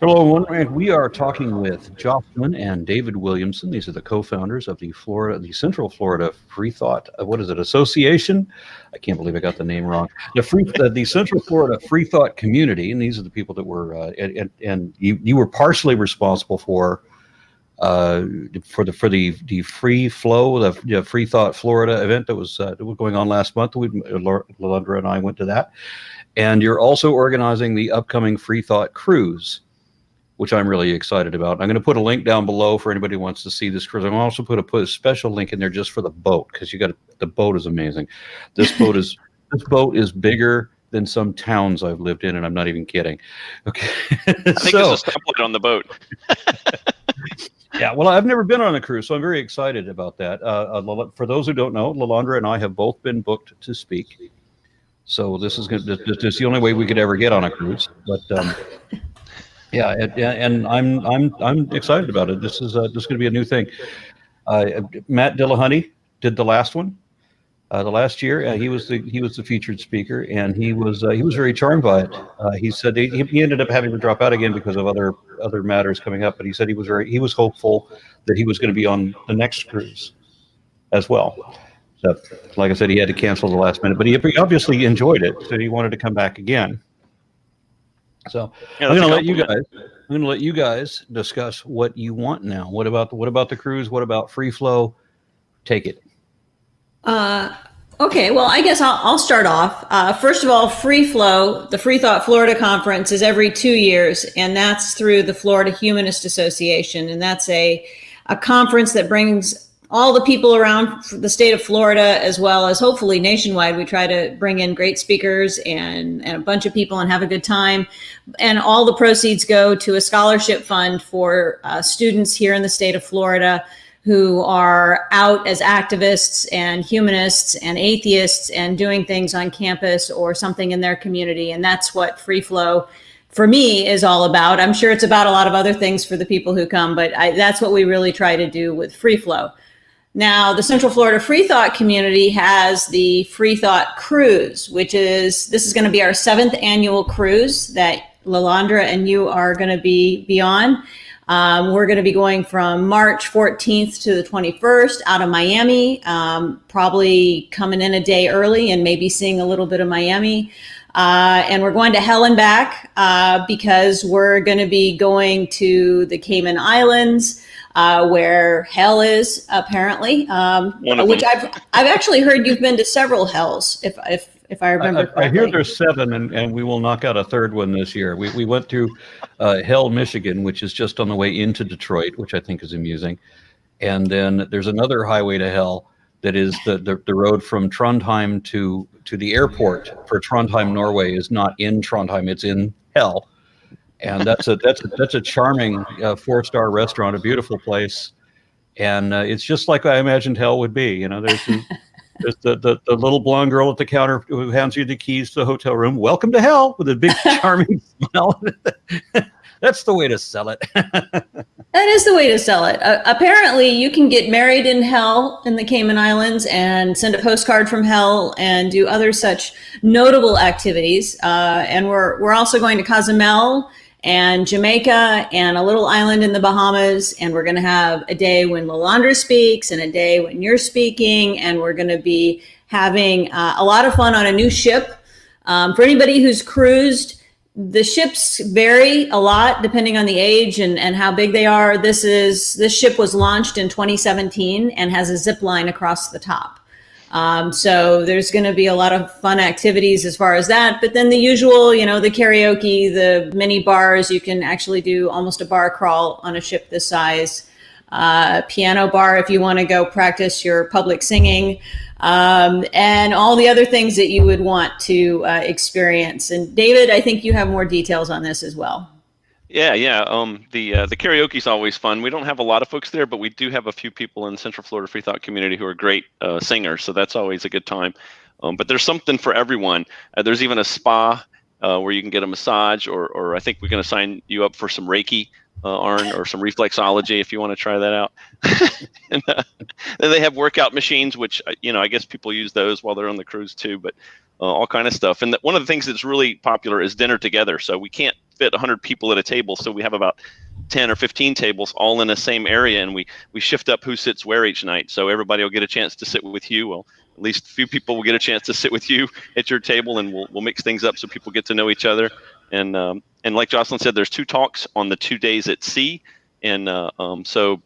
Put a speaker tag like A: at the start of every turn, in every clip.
A: Hello, everyone. We are talking with Jocelyn and David Williamson. These are the co-founders of the Central Florida Freethought. What is it? Association? I can't believe I got the name wrong. The Central Florida Freethought community, and these are the people that were, and you were partially responsible for the free flow, the Freethought Florida event that was going on last month. Lilandra and I went to that, and you're also organizing the upcoming Freethought Cruise, which I'm really excited about. I'm going to put a link down below for anybody who wants to see this cruise. I'm going to also put a special link in there just for the boat, because the boat is amazing. This boat is bigger than some towns I've lived in, and I'm not even kidding. Okay,
B: I think there's a stoplight on the boat.
A: Yeah, well, I've never been on a cruise, so I'm very excited about that. For those who don't know, Lilandra and I have both been booked to speak, so this is the only way we could ever get on a cruise. But yeah, and I'm excited about it. This is going to be a new thing. Matt Dillahunty did the last one, the last year. He was the featured speaker, and he was very charmed by it. He said he ended up having to drop out again because of other matters coming up. But he said he was hopeful that he was going to be on the next cruise as well. So, like I said, he had to cancel the last minute, but he obviously enjoyed it, so he wanted to come back again. So yeah, I'm going to let you guys discuss what you want now. What about the cruise? What about free flow? Take it.
C: Okay, well, I guess I'll start off. First of all, Free Flow, the Freethought Florida Conference, is every 2 years, and that's through the Florida Humanist Association, and that's a conference that brings all the people around the state of Florida, as well as hopefully nationwide. We try to bring in great speakers and a bunch of people and have a good time. And all the proceeds go to a scholarship fund for students here in the state of Florida who are out as activists and humanists and atheists and doing things on campus or something in their community. And that's what Free Flow, for me, is all about. I'm sure it's about a lot of other things for the people who come, but that's what we really try to do with Free Flow. Now, the Central Florida Freethought community has the Freethought Cruise, this is going to be our 7th annual cruise that Lilandra and you are going to be on. We're going to be going from March 14th to the 21st out of Miami, probably coming in a day early and maybe seeing a little bit of Miami. And we're going to hell and back because we're going to be going to the Cayman Islands, where hell is apparently, which I've actually heard you've been to several hells, if I remember correctly.
A: I hear there's 7, and we will knock out a 3rd one this year. We went through Hell, Michigan, which is just on the way into Detroit, which I think is amusing. And then there's another highway to hell that is the road from Trondheim to the airport for Trondheim, Norway, is not in Trondheim, it's in hell. And that's a charming 4-star restaurant, a beautiful place. And it's just like I imagined hell would be. You know, there's the little blonde girl at the counter who hands you the keys to the hotel room. Welcome to hell, with a big charming smile. That's the way to sell it.
C: That is the way to sell it. Apparently, you can get married in hell in the Cayman Islands and send a postcard from hell and do other such notable activities. And we're also going to Cozumel and Jamaica and a little island in the Bahamas. And we're going to have a day when Lilandra speaks and a day when you're speaking. And we're going to be having a lot of fun on a new ship. For anybody who's cruised, the ships vary a lot depending on the age and how big they are. This ship was launched in 2017 and has a zip line across the top. So there's going to be a lot of fun activities as far as that. But then the usual, the karaoke, the mini bars, you can actually do almost a bar crawl on a ship this size. Piano bar if you want to go practice your public singing. And all the other things that you would want to experience. And David, I think you have more details on this as well.
B: Yeah. The karaoke is always fun. We don't have a lot of folks there, but we do have a few people in the Central Florida Freethought community who are great singers, so that's always a good time. But there's something for everyone. There's even a spa where you can get a massage, or I think we're going to sign you up for some Reiki, Arn, or some reflexology if you want to try that out. And then they have workout machines, which I guess people use those while they're on the cruise too. But all kind of stuff. And one of the things that's really popular is dinner together. So we can't fit 100 people at a table. So we have about 10 or 15 tables all in the same area, and we shift up who sits where each night. So everybody will get a chance to sit with you. Well, at least a few people will get a chance to sit with you at your table, and we'll mix things up so people get to know each other. And like Jocelyn said, there's 2 talks on the 2 days at sea, and so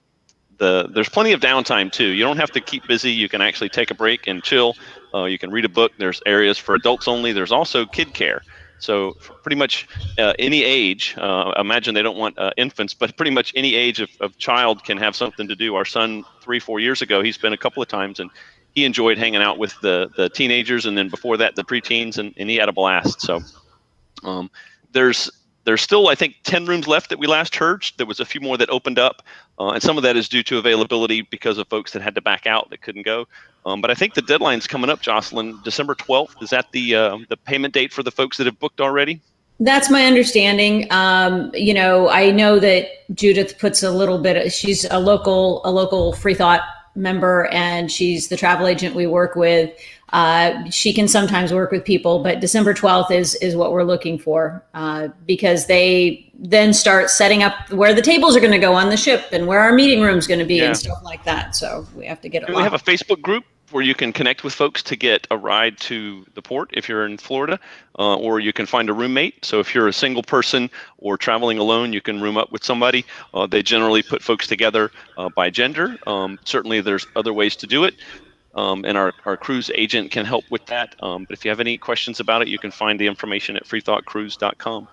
B: there's plenty of downtime too. You don't have to keep busy. You can actually take a break and chill. You can read a book. There's areas for adults only. There's also kid care. So pretty much any age, imagine they don't want infants, but pretty much any age of child can have something to do. Our son, 3-4 years ago, he's been a couple of times, and he enjoyed hanging out with the teenagers, and then before that, the preteens, and he had a blast. So there's still, I think, 10 rooms left that we last heard. There was a few more that opened up, and some of that is due to availability because of folks that had to back out that couldn't go. But I think the deadline's coming up, Jocelyn, December 12th. Is that the payment date for the folks that have booked already?
C: That's my understanding. I know that Judith puts a little bit. She's a local Freethought member, and she's the travel agent we work with. She can sometimes work with people, but December 12th is what we're looking for, because they then start setting up where the tables are going to go on the ship and where our meeting room is going to be and stuff like that. So we have to get it.
B: And we have a Facebook group where you can connect with folks to get a ride to the port if you're in Florida, or you can find a roommate. So if you're a single person or traveling alone, you can room up with somebody. They generally put folks together by gender. Certainly there's other ways to do it. And our cruise agent can help with that. But if you have any questions about it, you can find the information at freethoughtcruise.com.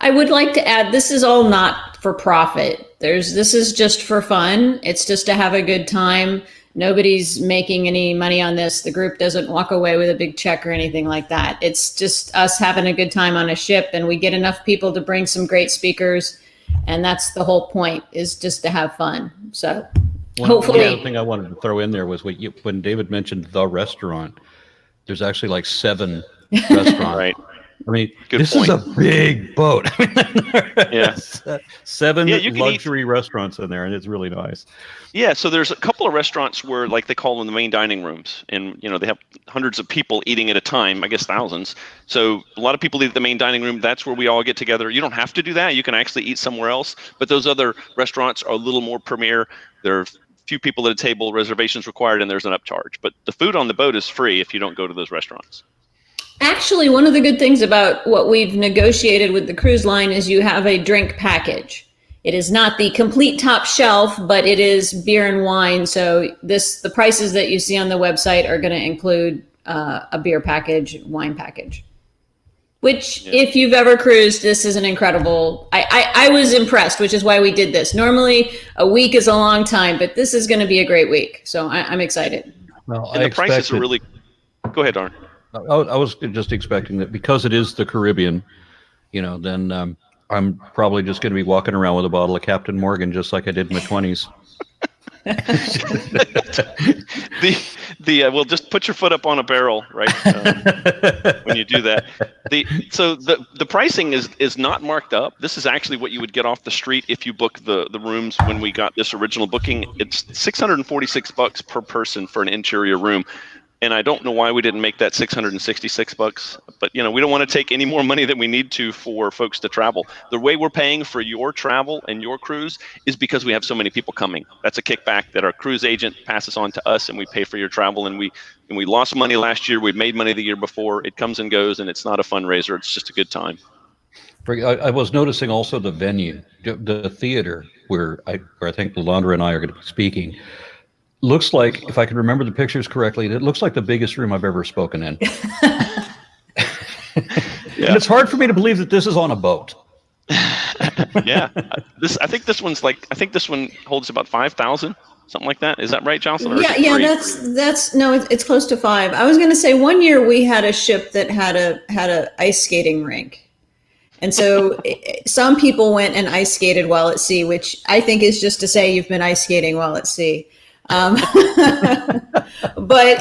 C: I would like to add, this is all not for profit. This is just for fun. It's just to have a good time. Nobody's making any money on this. The group doesn't walk away with a big check or anything like that. It's just us having a good time on a ship, and we get enough people to bring some great speakers. And that's the whole point, is just to have fun. So hopefully.
A: One other thing I wanted to throw in there was when David mentioned the restaurant, there's actually like 7 restaurants.
B: Right.
A: I mean,
B: Good
A: this
B: point.
A: is a big boat.
B: Yeah.
A: 7
B: you can
A: luxury restaurants in there, and it's really nice.
B: Yeah, so there's a couple of restaurants where, like, they call them the main dining rooms, and they have hundreds of people eating at a time, I guess thousands. So a lot of people eat at the main dining room. That's where we all get together. You don't have to do that. You can actually eat somewhere else, but those other restaurants are a little more premier. There are few people at a table, reservations required, and there's an upcharge. But the food on the boat is free if you don't go to those restaurants.
C: Actually, one of the good things about what we've negotiated with the cruise line is you have a drink package. It is not the complete top shelf, but it is beer and wine. So the prices that you see on the website are going to include a beer package, wine package. Which, if you've ever cruised, this is an incredible. I was impressed, which is why we did this. Normally, a week is a long time, but this is going to be a great week. So I'm excited.
A: Well,
B: And the prices are really. Go ahead, Darn.
A: I was just expecting that because it is the Caribbean, then I'm probably just going to be walking around with a bottle of Captain Morgan, just like I did in my 20s.
B: Well, just put your foot up on a barrel, right? When you do that. So the pricing is not marked up. This is actually what you would get off the street if you book the rooms when we got this original booking. It's $646 per person for an interior room. And I don't know why we didn't make that $666, but we don't want to take any more money than we need to for folks to travel. The way we're paying for your travel and your cruise is because we have so many people coming. That's a kickback that our cruise agent passes on to us, and we pay for your travel. And we lost money last year. We made money the year before. It comes and goes, and it's not a fundraiser. It's just a good time.
A: I was noticing also the venue, the theater where I think Lilandra and I are going to be speaking. Looks like, if I can remember the pictures correctly, it looks like the biggest room I've ever spoken in. And it's hard for me to believe that this is on a boat.
B: Yeah, I think this one holds about 5,000, something like that. Is that right, Jocelyn?
C: Yeah. It's close to 5. I was going to say, one year we had a ship that had a ice skating rink. And so some people went and ice skated while at sea, which I think is just to say you've been ice skating while at sea. But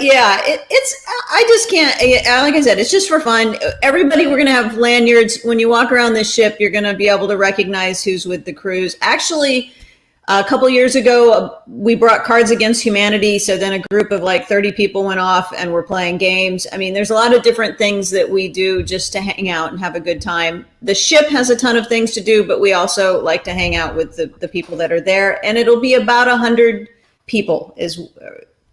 C: yeah, I just can't, like I said, it's just for fun. Everybody, we're going to have lanyards. When you walk around this ship, you're going to be able to recognize who's with the cruise. Actually, A couple years ago, we brought Cards Against Humanity. So then a group of like 30 people went off and were playing games. I mean, there's a lot of different things that we do just to hang out and have a good time. The ship has a ton of things to do, but we also like to hang out with the people that are there. And it'll be about 100 people is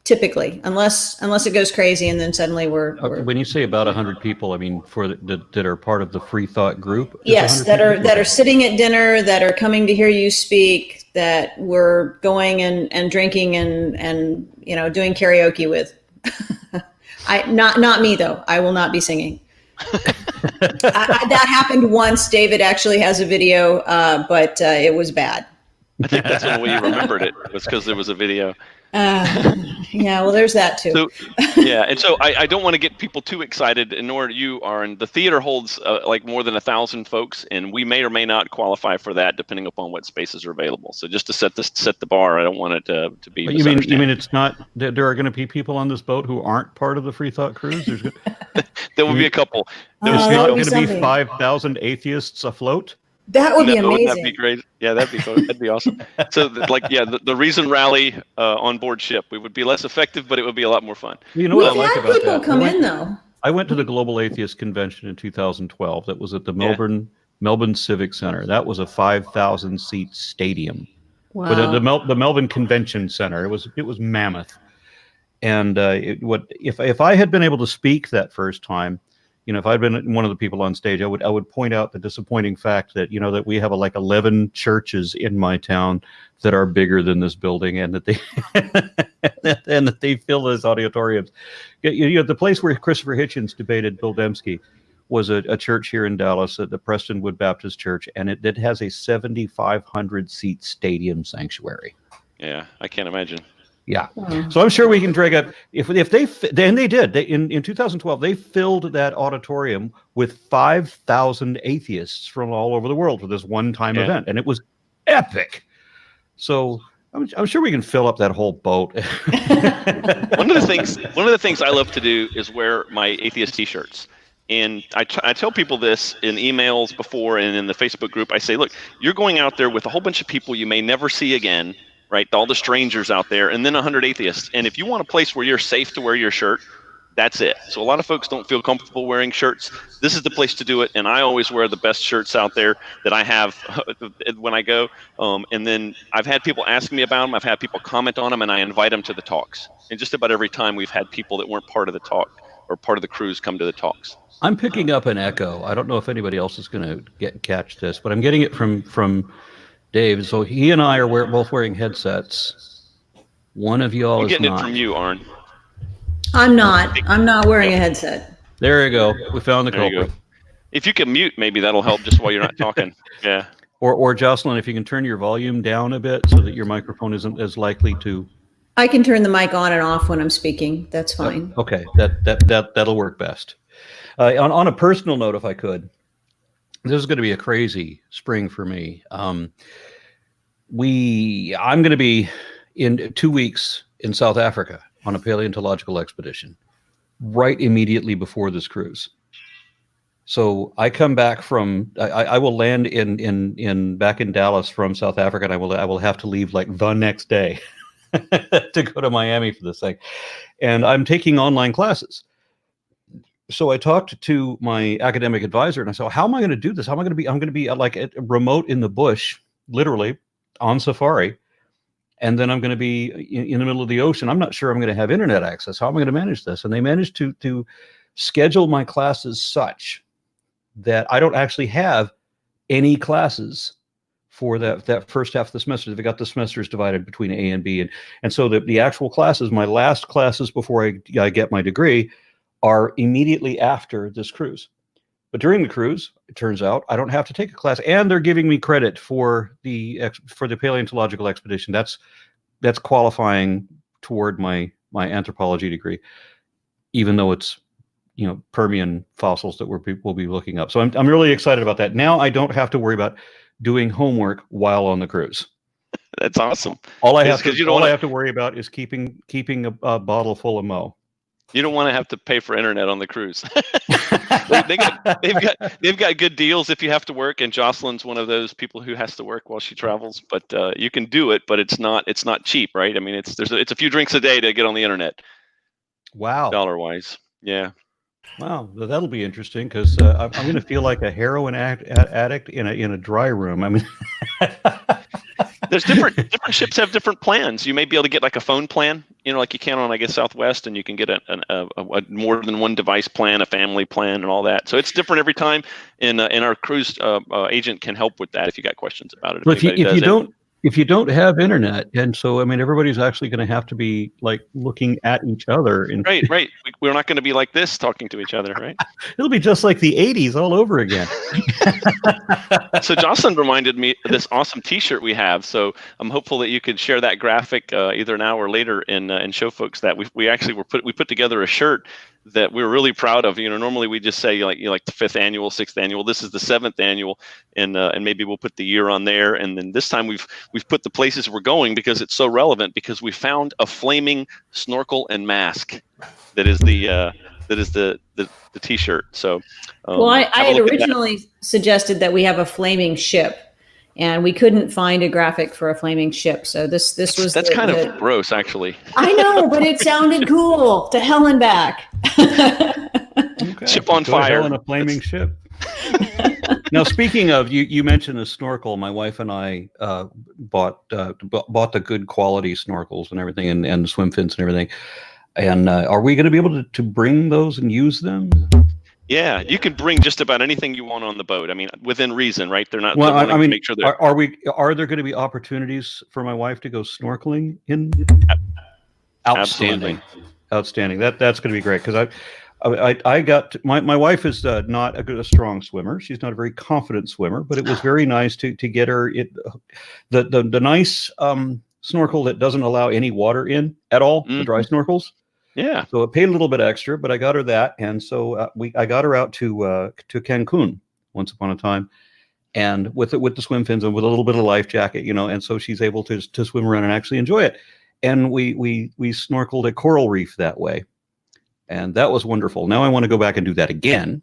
C: typically, unless it goes crazy and then suddenly we're
A: when you say about 100 people, I mean that are part of the Freethought group.
C: Yes, that are sitting at dinner, that are coming to hear you speak, that we're going and drinking and doing karaoke with. Not me though. I will not be singing. That happened once. David actually has a video, but it was bad.
B: I think that's the way you remembered it, was because there was a video.
C: Yeah, well, there's that too.
B: So, yeah, and so I don't want to get people too excited, nor you are. And the theater holds like more than 1,000 folks, and we may or may not qualify for that, depending upon what spaces are available. So just to set the bar, I don't want it to be.
A: You mean it's not that there are going to be people on this boat who aren't part of the Freethought Cruise?
B: There will be a couple.
A: There's not going to be 5,000 atheists afloat.
C: That would be amazing.
B: Wouldn't that be great? Yeah, that'd be awesome. So, the Reason Rally on board ship, we would be less effective, but it would be a lot more fun.
A: You know what I like about that?
C: We've had people come in though.
A: I went to the Global Atheist Convention in 2012. That was at the Melbourne Civic Center. That was a 5,000 seat stadium.
C: Wow.
A: But the Melbourne Convention Center. It was mammoth. And if I had been able to speak that first time, if I'd been one of the people on stage, I would point out the disappointing fact that that we have like 11 churches in my town that are bigger than this building, and that they fill as auditoriums. The place where Christopher Hitchens debated Bill Dembski was a church here in Dallas, at the Prestonwood Baptist Church, and it has a 7,500 seat stadium sanctuary.
B: Yeah, I can't imagine.
A: Yeah, so I'm sure we can drag up if they did in 2012 they filled that auditorium with 5,000 atheists from all over the world for this one-time event, and it was epic. So I'm sure we can fill up that whole boat.
B: One of the things I love to do is wear my atheist T-shirts. And I tell people this in emails before and in the Facebook group. I say, look, you're going out there with a whole bunch of people you may never see again. Right, all the strangers out there, and then 100 atheists. And if you want a place where you're safe to wear your shirt, that's it. So a lot of folks don't feel comfortable wearing shirts. This is the place to do it, and I always wear the best shirts out there that I have when I go. And then I've had people ask me about them. I've had people comment on them, and I invite them to the talks. And just about every time we've had people that weren't part of the talk or part of the cruise come to the talks.
A: I'm picking up an echo. I don't know if anybody else is going to catch this, but I'm getting it from Dave. So he and I are both wearing headsets. One of y'all
B: I'm
A: is
B: getting
A: not.
B: it from you, Arn.
C: I'm not wearing a headset.
A: There you go. We found the culprit.
B: If you can mute, maybe that'll help just while you're not talking. Yeah.
A: Or Jocelyn, if you can turn your volume down a bit so that your microphone isn't as likely to.
C: I can turn the mic on and off when I'm speaking. That's fine.
A: Okay, that'll work best. On a personal note, if I could, this is going to be a crazy spring for me. I'm going to be in 2 weeks in South Africa on a paleontological expedition, right immediately before this cruise. So I come back from, I will land back in Dallas from South Africa, and I will have to leave like the next day to go to Miami for this thing. And I'm taking online classes. So I talked to my academic advisor, and I said, how am I going to do this? I'm going to be like remote in the bush, literally on safari. And then I'm going to be in the middle of the ocean. I'm not sure I'm going to have internet access. How am I going to manage this? And they managed to schedule my classes such that I don't actually have any classes for that first half of the semester. They've got the semesters divided between A and B. And so the actual classes, my last classes before I get my degree, are immediately after this cruise. But during the cruise, it turns out I don't have to take a class, and they're giving me credit for the paleontological expedition. That's qualifying toward my anthropology degree, even though it's Permian fossils that we'll be looking up. So I'm really excited about that. Now I don't have to worry about doing homework while on the cruise.
B: That's awesome.
A: All I have to worry about is keeping a bottle full of Mo.
B: You don't want to have to pay for internet on the cruise. they've got good deals if you have to work, and Jocelyn's one of those people who has to work while she travels. But you can do it, but it's not cheap, right? I mean, it's a few drinks a day to get on the internet.
A: Wow.
B: Dollar wise, yeah.
A: Wow, that'll be interesting because I'm going to feel like a heroin addict in a dry room. I mean,
B: there's different ships have different plans. You may be able to get like a phone plan, like you can on, I guess, Southwest, and you can get a more than one device plan, a family plan, and all that. So it's different every time. And our cruise agent can help with that if you got questions about it.
A: But if you don't have internet, and so I mean, everybody's actually going to have to be like looking at each other.
B: Right. We're not going to be like this talking to each other, right?
A: It'll be just like the '80s all over again.
B: So Jocelyn reminded me of this awesome T-shirt we have. So I'm hopeful that you could share that graphic either now or later and show folks that we put together a shirt that we're really proud of. Normally we just say like the 5th annual, 6th annual. This is the 7th annual, and maybe we'll put the year on there. And then this time we've put the places we're going because it's so relevant, because we found a flaming snorkel and mask that is the T-shirt. So
C: well, I had originally suggested that we have a flaming ship, and we couldn't find a graphic for a flaming ship. So that's kind
B: of gross, actually.
C: I know, but it sounded cool. To hell and back.
A: Okay.
B: Ship on fire
A: on a flaming ship. Now, speaking of, you mentioned a snorkel. My wife and I bought the good quality snorkels and everything, and swim fins and everything. And are we going to be able to bring those and use them?
B: Yeah, you can bring just about anything you want on the boat. I mean, within reason, right? They're not.
A: Well, I mean,
B: make sure
A: are there going to be opportunities for my wife to go snorkeling in? Outstanding. That's going to be great, because I got my wife is not a strong swimmer. She's not a very confident swimmer, but it was very nice to get her the nice snorkel that doesn't allow any water in at all. Mm-hmm. The dry snorkels.
B: Yeah.
A: So it paid a little bit extra, but I got her that, and so I got her out to Cancun once upon a time, and with the swim fins and with a little bit of life jacket, and so she's able to swim around and actually enjoy it. And we snorkeled at Coral Reef that way, and that was wonderful. Now I want to go back and do that again.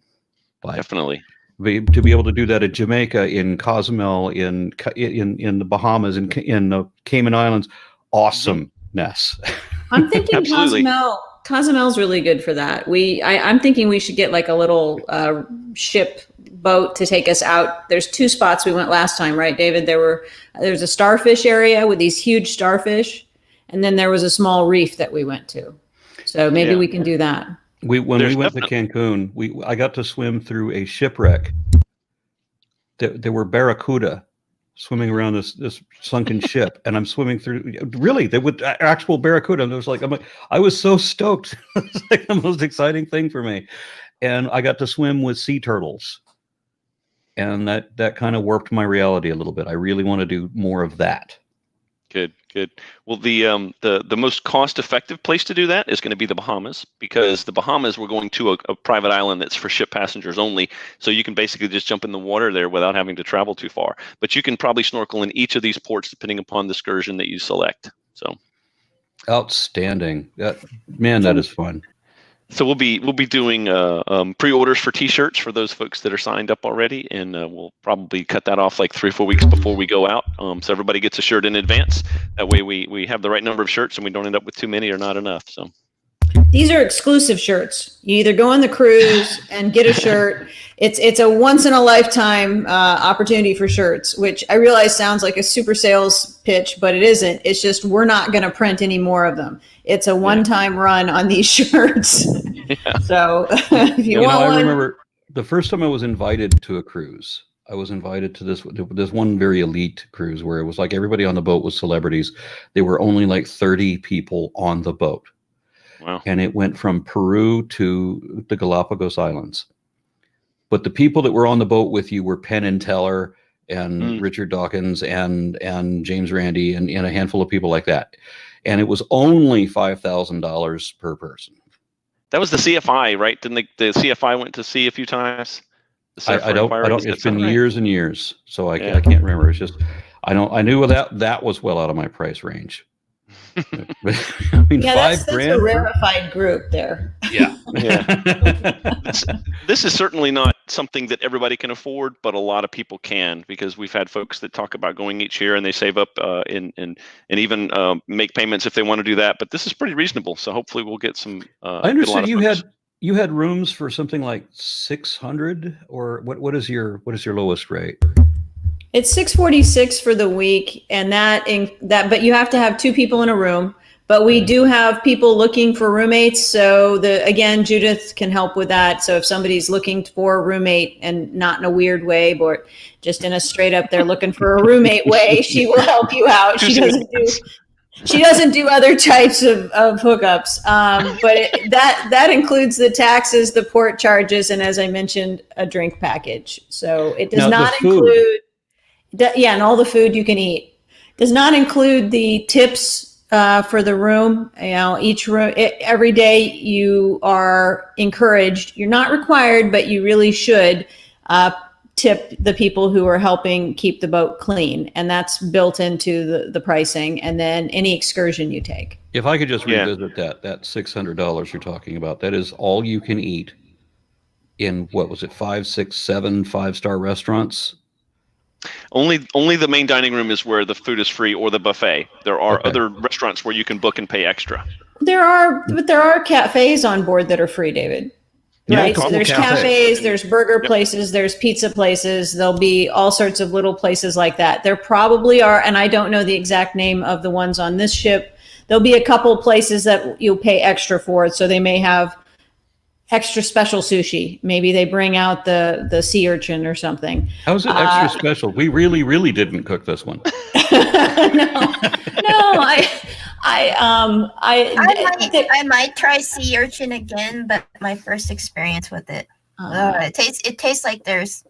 A: But
B: definitely.
A: To be able to do that at Jamaica, in Cozumel, in the Bahamas, in the Cayman Islands, awesomeness.
C: I'm thinking Cozumel's really good for that. I'm thinking we should get like a little ship boat to take us out. There's 2 spots we went last time, right, David? There's a starfish area with these huge starfish, and then there was a small reef that we went to. So maybe we can do that.
A: When we went to Cancun, I got to swim through a shipwreck. There were barracuda swimming around this sunken ship, and I'm swimming through. Really, they would actual barracuda. And it was like I was so stoked. It's like the most exciting thing for me, and I got to swim with sea turtles, and that kind of warped my reality a little bit. I really want to do more of that.
B: Good. Well, the most cost-effective place to do that is going to be the Bahamas, because the Bahamas, we're going to a private island that's for ship passengers only. So you can basically just jump in the water there without having to travel too far. But you can probably snorkel in each of these ports depending upon the excursion that you select. So
A: outstanding. That is fun.
B: So we'll be doing pre-orders for T-shirts for those folks that are signed up already, and we'll probably cut that off like 3 or 4 weeks before we go out, so everybody gets a shirt in advance. That way we have the right number of shirts and we don't end up with too many or not enough. So
C: these are exclusive shirts. You either go on the cruise and get a shirt. It's a once in a lifetime opportunity for shirts, which I realize sounds like a super sales pitch, but it isn't. It's just we're not going to print any more of them. It's a one-time run on these shirts. Yeah. So if you want one.
A: I remember the first time I was invited to a cruise. I was invited to this one very elite cruise where it was like everybody on the boat was celebrities. There were only like 30 people on the boat.
B: Wow. And
A: it went from Peru to the Galapagos Islands. But the people that were on the boat with you were Penn and Teller and Richard Dawkins and James Randi and a handful of people like that. And it was only $5,000 per person.
B: That was the CFI, right? Didn't the CFI went to sea a few times?
A: I don't. It's been years and years, so I can't remember. It's just I knew that was well out of my price range. I mean,
C: Yeah,
A: five
C: that's
A: grand.
C: a rarefied group there.
A: Yeah.
B: This is certainly not something that everybody can afford, but a lot of people can, because we've had folks that talk about going each year and they save up and even make payments if they want to do that. But this is pretty reasonable, so hopefully we'll get some.
A: I understand you had rooms for something like 600, or what is your lowest rate?
C: It's $646 for the week, and but you have to have two people in a room. But we do have people looking for roommates. So again, Judith can help with that. So if somebody's looking for a roommate, and not in a weird way, but just in a straight up, they're looking for a roommate way, she will help you out. She doesn't do other types of hookups. But that includes the taxes, the port charges, and as I mentioned, a drink package. So it does not include, and all the food you can eat. Does not include the tips for the room. Each room, every day you are encouraged. You're not required, but you really should tip the people who are helping keep the boat clean, and that's built into the pricing. And then any excursion you take.
A: If I could just revisit that $600 you're talking about, that is all you can eat in, what was it, 5, 6, 7 5-star restaurants?
B: Only the main dining room is where the food is free, or the buffet. There are other restaurants where you can book and pay extra.
C: There are cafes on board that are free, David. Right. So there's cafes, there's burger places, there's pizza places. There'll be all sorts of little places like that. There probably are, and I don't know the exact name of the ones on this ship. There'll be a couple places that you'll pay extra for. So they may have extra special sushi. Maybe they bring out the sea urchin or something.
A: How is it extra special? We really didn't cook this one.
D: I might try sea urchin again, but my first experience with it, it tastes like there's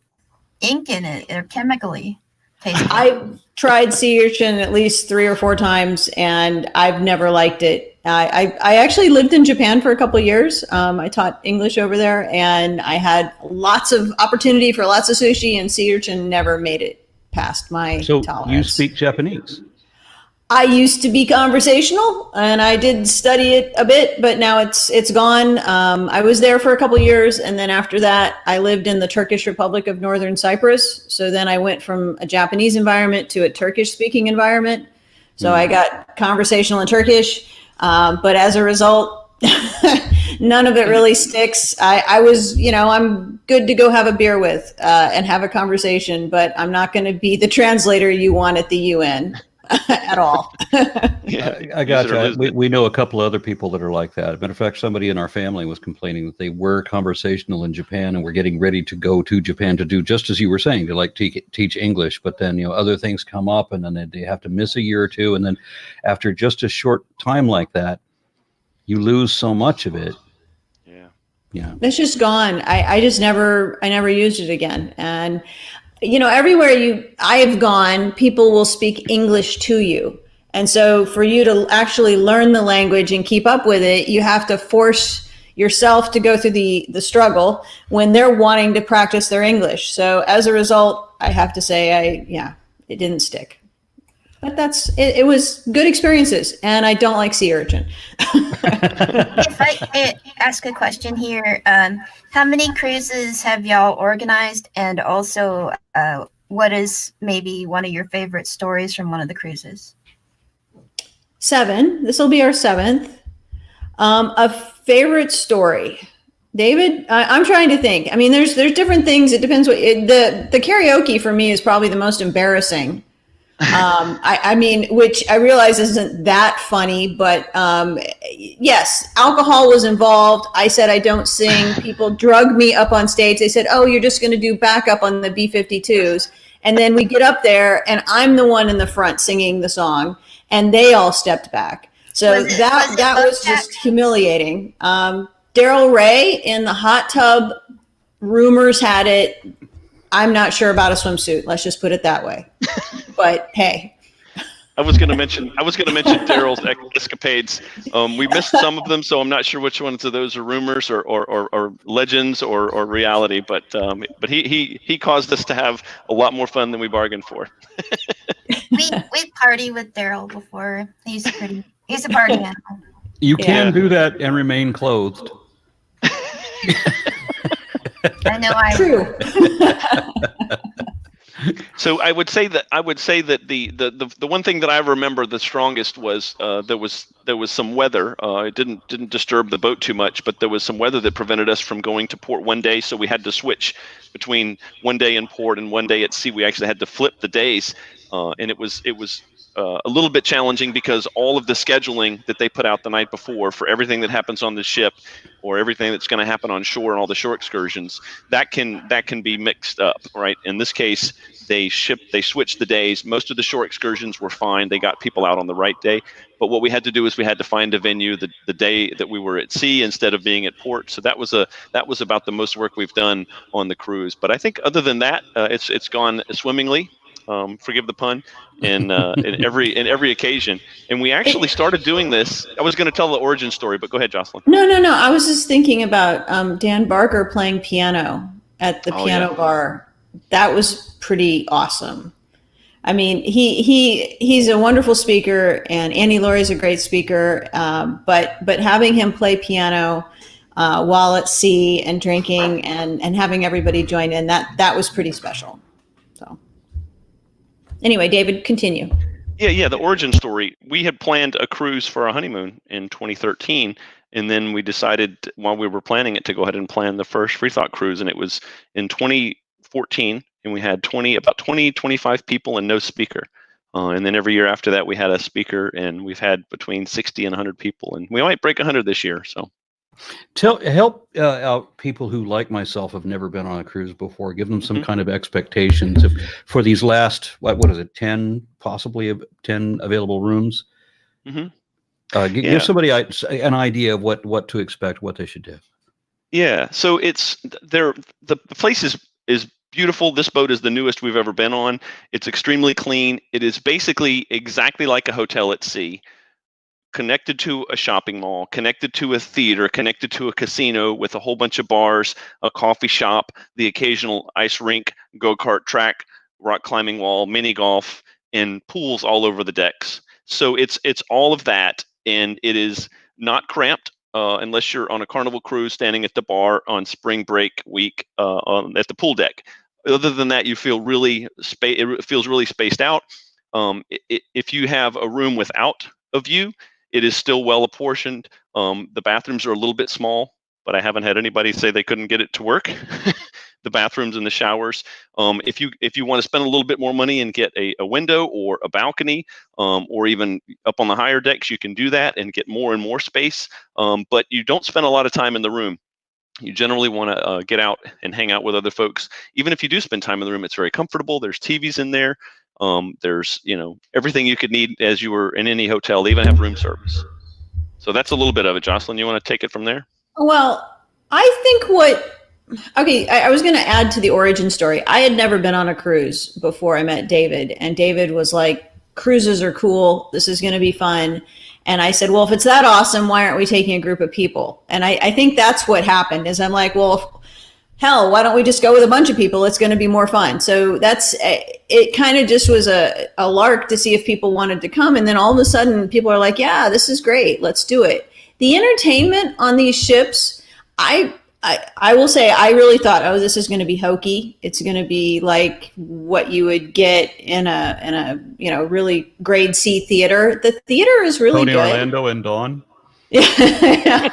D: ink in it, or chemically.
C: I've tried sea urchin at least 3 or 4 times, and I've never liked it. I actually lived in Japan for a couple of years. I taught English over there, and I had lots of opportunity for lots of sushi, and sea urchin never made it past my tolerance.
A: You speak Japanese?
C: I used to be conversational, and I did study it a bit, but now it's gone. I was there for a couple of years, and then after that, I lived in the Turkish Republic of Northern Cyprus. So then I went from a Japanese environment to a Turkish-speaking environment. So I got conversational in Turkish, but as a result, none of it really sticks. I was, I'm good to go have a beer with and have a conversation, but I'm not going to be the translator you want at the UN. At all.
A: I got you. We know a couple other people that are like that. Matter of fact, somebody in our family was complaining that they were conversational in Japan and were getting ready to go to Japan to do just as you were saying, to like teach English. But then, other things come up, and then they have to miss a year or two. And then after just a short time like that, you lose so much of it. Yeah.
C: It's just gone. I never used it again. And everywhere I have gone, people will speak English to you. And so for you to actually learn the language and keep up with it, you have to force yourself to go through the struggle when they're wanting to practice their English. So as a result, I have to say, it didn't stick. But it was good experiences, and I don't like sea urchin.
D: If I ask a question here, how many cruises have y'all organized? And also, what is maybe one of your favorite stories from one of the cruises?
C: 7. This will be our 7th. A favorite story. David, I'm trying to think. I mean, there's different things. It depends. The karaoke for me is probably the most embarrassing. Which I realize isn't that funny, but yes, alcohol was involved. I said I don't sing. People drugged me up on stage. They said, "Oh, you're just going to do backup on the B-52s." And then we get up there, and I'm the one in the front singing the song, and they all stepped back. So that was just humiliating. Daryl Ray in the hot tub. Rumors had it. I'm not sure about a swimsuit. Let's just put it that way. But hey,
B: I was going to mention Daryl's escapades. We missed some of them, so I'm not sure which ones of those are rumors or legends or reality. But he caused us to have a lot more fun than we bargained for.
D: We we party with Daryl before. He's a party animal.
A: You can do that and remain clothed.
D: I know I
C: True.
B: So I would say that the one thing that I remember the strongest was there was some weather. It didn't disturb the boat too much, but there was some weather that prevented us from going to port one day. So we had to switch between one day in port and one day at sea. We actually had to flip the days, and it was a little bit challenging because all of the scheduling that they put out the night before for everything that happens on the ship or everything that's going to happen on shore and all the shore excursions, that can be mixed up, right? In this case, they switched the days. Most of the shore excursions were fine. They got people out on the right day. But what we had to do is we had to find a venue the day that we were at sea instead of being at port. So that was about the most work we've done on the cruise. But I think other than that, it's gone swimmingly. Forgive the pun. In every occasion, and we actually started doing this. I was going to tell the origin story, but go ahead, Jocelyn.
C: No. I was just thinking about Dan Barker playing piano at the piano bar. That was pretty awesome. I mean, he's a wonderful speaker, and Annie Laurie's a great speaker. But having him play piano while at sea and drinking and having everybody join in, that was pretty special. So anyway, David, continue.
B: Yeah. The origin story. We had planned a cruise for our honeymoon in 2013, and then we decided while we were planning it to go ahead and plan the first Freethought cruise, and it was in 2014, and we had 25 people and no speaker. And then every year after that, we had a speaker, and we've had between 60 and 100 people, and we might break 100 this year. So.
A: Help out people who, like myself, have never been on a cruise before. Give them some kind of expectations for these last, what is it, 10 available rooms. Give somebody an idea of what to expect, what they should do.
B: Yeah, so the place is beautiful. This boat is the newest we've ever been on. It's extremely clean. It is basically exactly like a hotel at sea. Connected to a shopping mall, connected to a theater, connected to a casino with a whole bunch of bars, a coffee shop, the occasional ice rink, go-kart track, rock climbing wall, mini golf, and pools all over the decks. So it's all of that, and it is not cramped unless you're on a Carnival cruise standing at the bar on spring break week at the pool deck. Other than that, you feel it feels really spaced out. If you have a room without a view, it is still well apportioned. The bathrooms are a little bit small, but I haven't had anybody say they couldn't get it to work. The bathrooms and the showers. If you want to spend a little bit more money and get a window or a balcony, or even up on the higher decks, you can do that and get more and more space. But you don't spend a lot of time in the room. You generally want to get out and hang out with other folks. Even if you do spend time in the room, it's very comfortable. There's TVs in there. There's everything you could need as you were in any hotel. They even have room service. So that's a little bit of it. Jocelyn, you want to take it from there?
C: Well, I think I was going to add to the origin story. I had never been on a cruise before I met David, and David was like, cruises are cool. This is going to be fun. And I said, well, if it's that awesome, why aren't we taking a group of people? And I think that's what happened is I'm like, well, hell, why don't we just go with a bunch of people? It's going to be more fun. So it kind of just was a lark to see if people wanted to come. And then all of a sudden people are like, yeah, this is great. Let's do it. The entertainment on these ships, I will say, I really thought, oh, this is going to be hokey. It's going to be like what you would get in a really grade C theater. The theater is really
A: Tony
C: good.
A: Orlando and Dawn.
C: Yeah.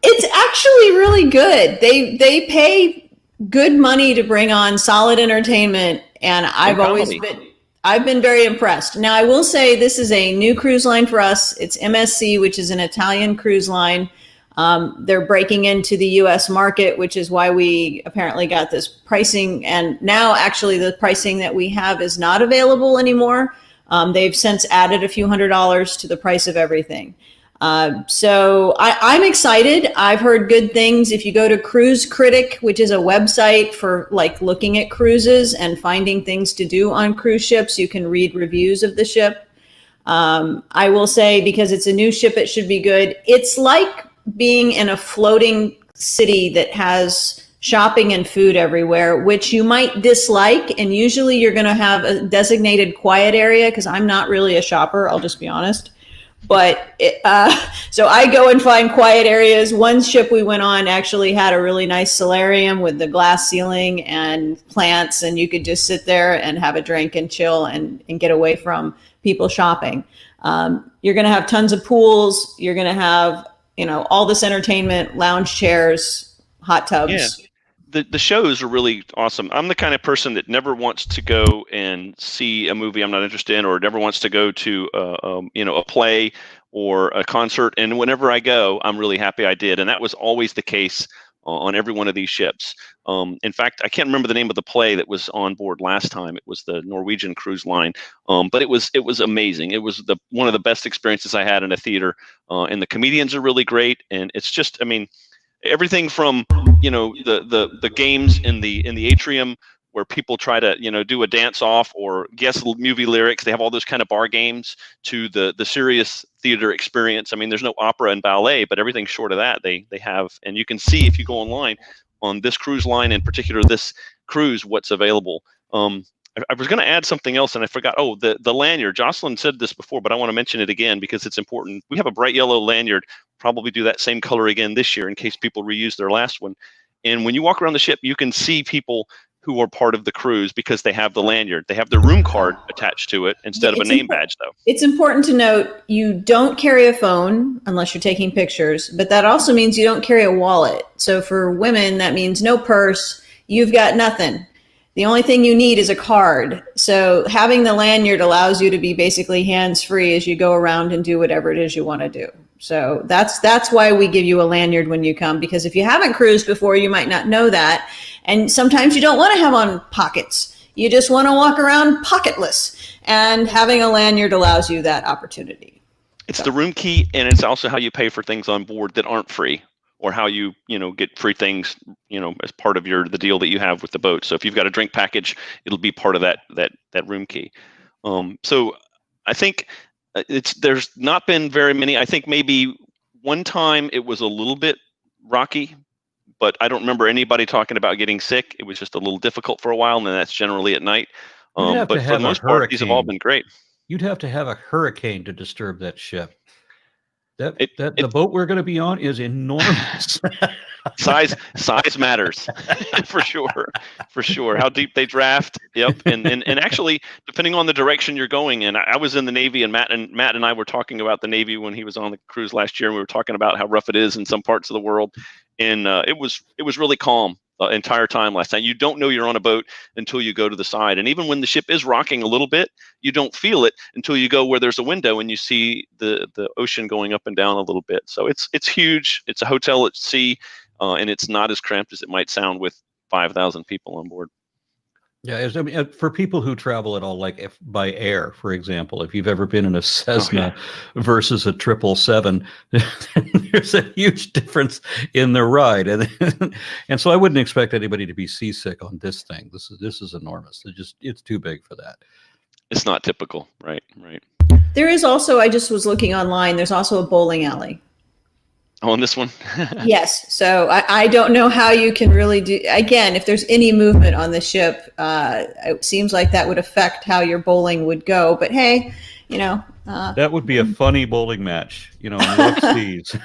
C: It's actually really good. They pay good money to bring on solid entertainment, and I've been very impressed. Now, I will say this is a new cruise line for us. It's MSC, which is an Italian cruise line. They're breaking into the U.S. market, which is why we apparently got this pricing. And now, actually, the pricing that we have is not available anymore. They've since added a few $100s to the price of everything. So I'm excited. I've heard good things. If you go to Cruise Critic, which is a website for like looking at cruises and finding things to do on cruise ships, you can read reviews of the ship. I will say, because it's a new ship, it should be good. It's like being in a floating city that has shopping and food everywhere, which you might dislike. And usually you're going to have a designated quiet area, because I'm not really a shopper, I'll just be honest. But so I go and find quiet areas. One ship we went on actually had a really nice solarium with the glass ceiling and plants, and you could just sit there and have a drink and chill and get away from people shopping. You're going to have tons of pools. You're going to have, all this entertainment, lounge chairs, hot tubs.
B: Yeah. The shows are really awesome. I'm the kind of person that never wants to go and see a movie I'm not interested in, or never wants to go to a play or a concert. And whenever I go, I'm really happy I did. And that was always the case on every one of these ships. In fact, I can't remember the name of the play that was on board last time. It was the Norwegian Cruise Line, but it was amazing. It was one of the best experiences I had in a theater. And the comedians are really great. And it's just, everything from the games in the atrium where people try to do a dance off or guess movie lyrics. They have all those kind of bar games, to the serious theater experience. There's no opera and ballet, but everything short of that they have. And you can see, if you go online on this cruise line, in particular this cruise, what's available. I was going to add something else and I forgot. Oh, the lanyard. Jocelyn said this before, but I want to mention it again because it's important. We have a bright yellow lanyard. Probably do that same color again this year in case people reuse their last one. And when you walk around the ship, you can see people who are part of the cruise because they have the lanyard. They have their room card attached to it instead of a name badge, though.
C: It's important to note you don't carry a phone unless you're taking pictures, but that also means you don't carry a wallet. So for women, that means no purse. You've got nothing. The only thing you need is a card. So having the lanyard allows you to be basically hands-free as you go around and do whatever it is you want to do. So that's why we give you a lanyard when you come, because if you haven't cruised before, you might not know that. And sometimes you don't want to have on pockets. You just want to walk around pocketless. And having a lanyard allows you that opportunity.
B: It's the room key, and it's also how you pay for things on board that aren't free, or how you get free things as part of the deal that you have with the boat. So if you've got a drink package, it'll be part of that room key. So I think there's not been very many. I think maybe one time it was a little bit rocky, but I don't remember anybody talking about getting sick. It was just a little difficult for a while, and then that's generally at night. But for the most part, these have all been great.
A: You'd have to have a hurricane to disturb that ship. The boat we're going to be on is enormous.
B: Size matters for sure. How deep they draft. Yep. And actually, depending on the direction you're going in, I was in the Navy, and Matt and I were talking about the Navy when he was on the cruise last year, and we were talking about how rough it is in some parts of the world. And it was really calm the entire time last night. You don't know you're on a boat until you go to the side. And even when the ship is rocking a little bit, you don't feel it until you go where there's a window and you see the ocean going up and down a little bit. So it's huge. It's a hotel at sea, and it's not as cramped as it might sound with 5,000 people on board.
A: Yeah, for people who travel at all, like by air, for example, if you've ever been in a Cessna versus a 777, there's a huge difference in the ride, and so I wouldn't expect anybody to be seasick on this thing. This is enormous. It's too big for that.
B: It's not typical, right?
C: There is also, I just was looking online, there's also a bowling alley.
B: On this one?
C: Yes. So I don't know how you can really do, again, if there's any movement on the ship, it seems like that would affect how your bowling would go. But hey,
A: that would be a funny bowling match, in rough seas.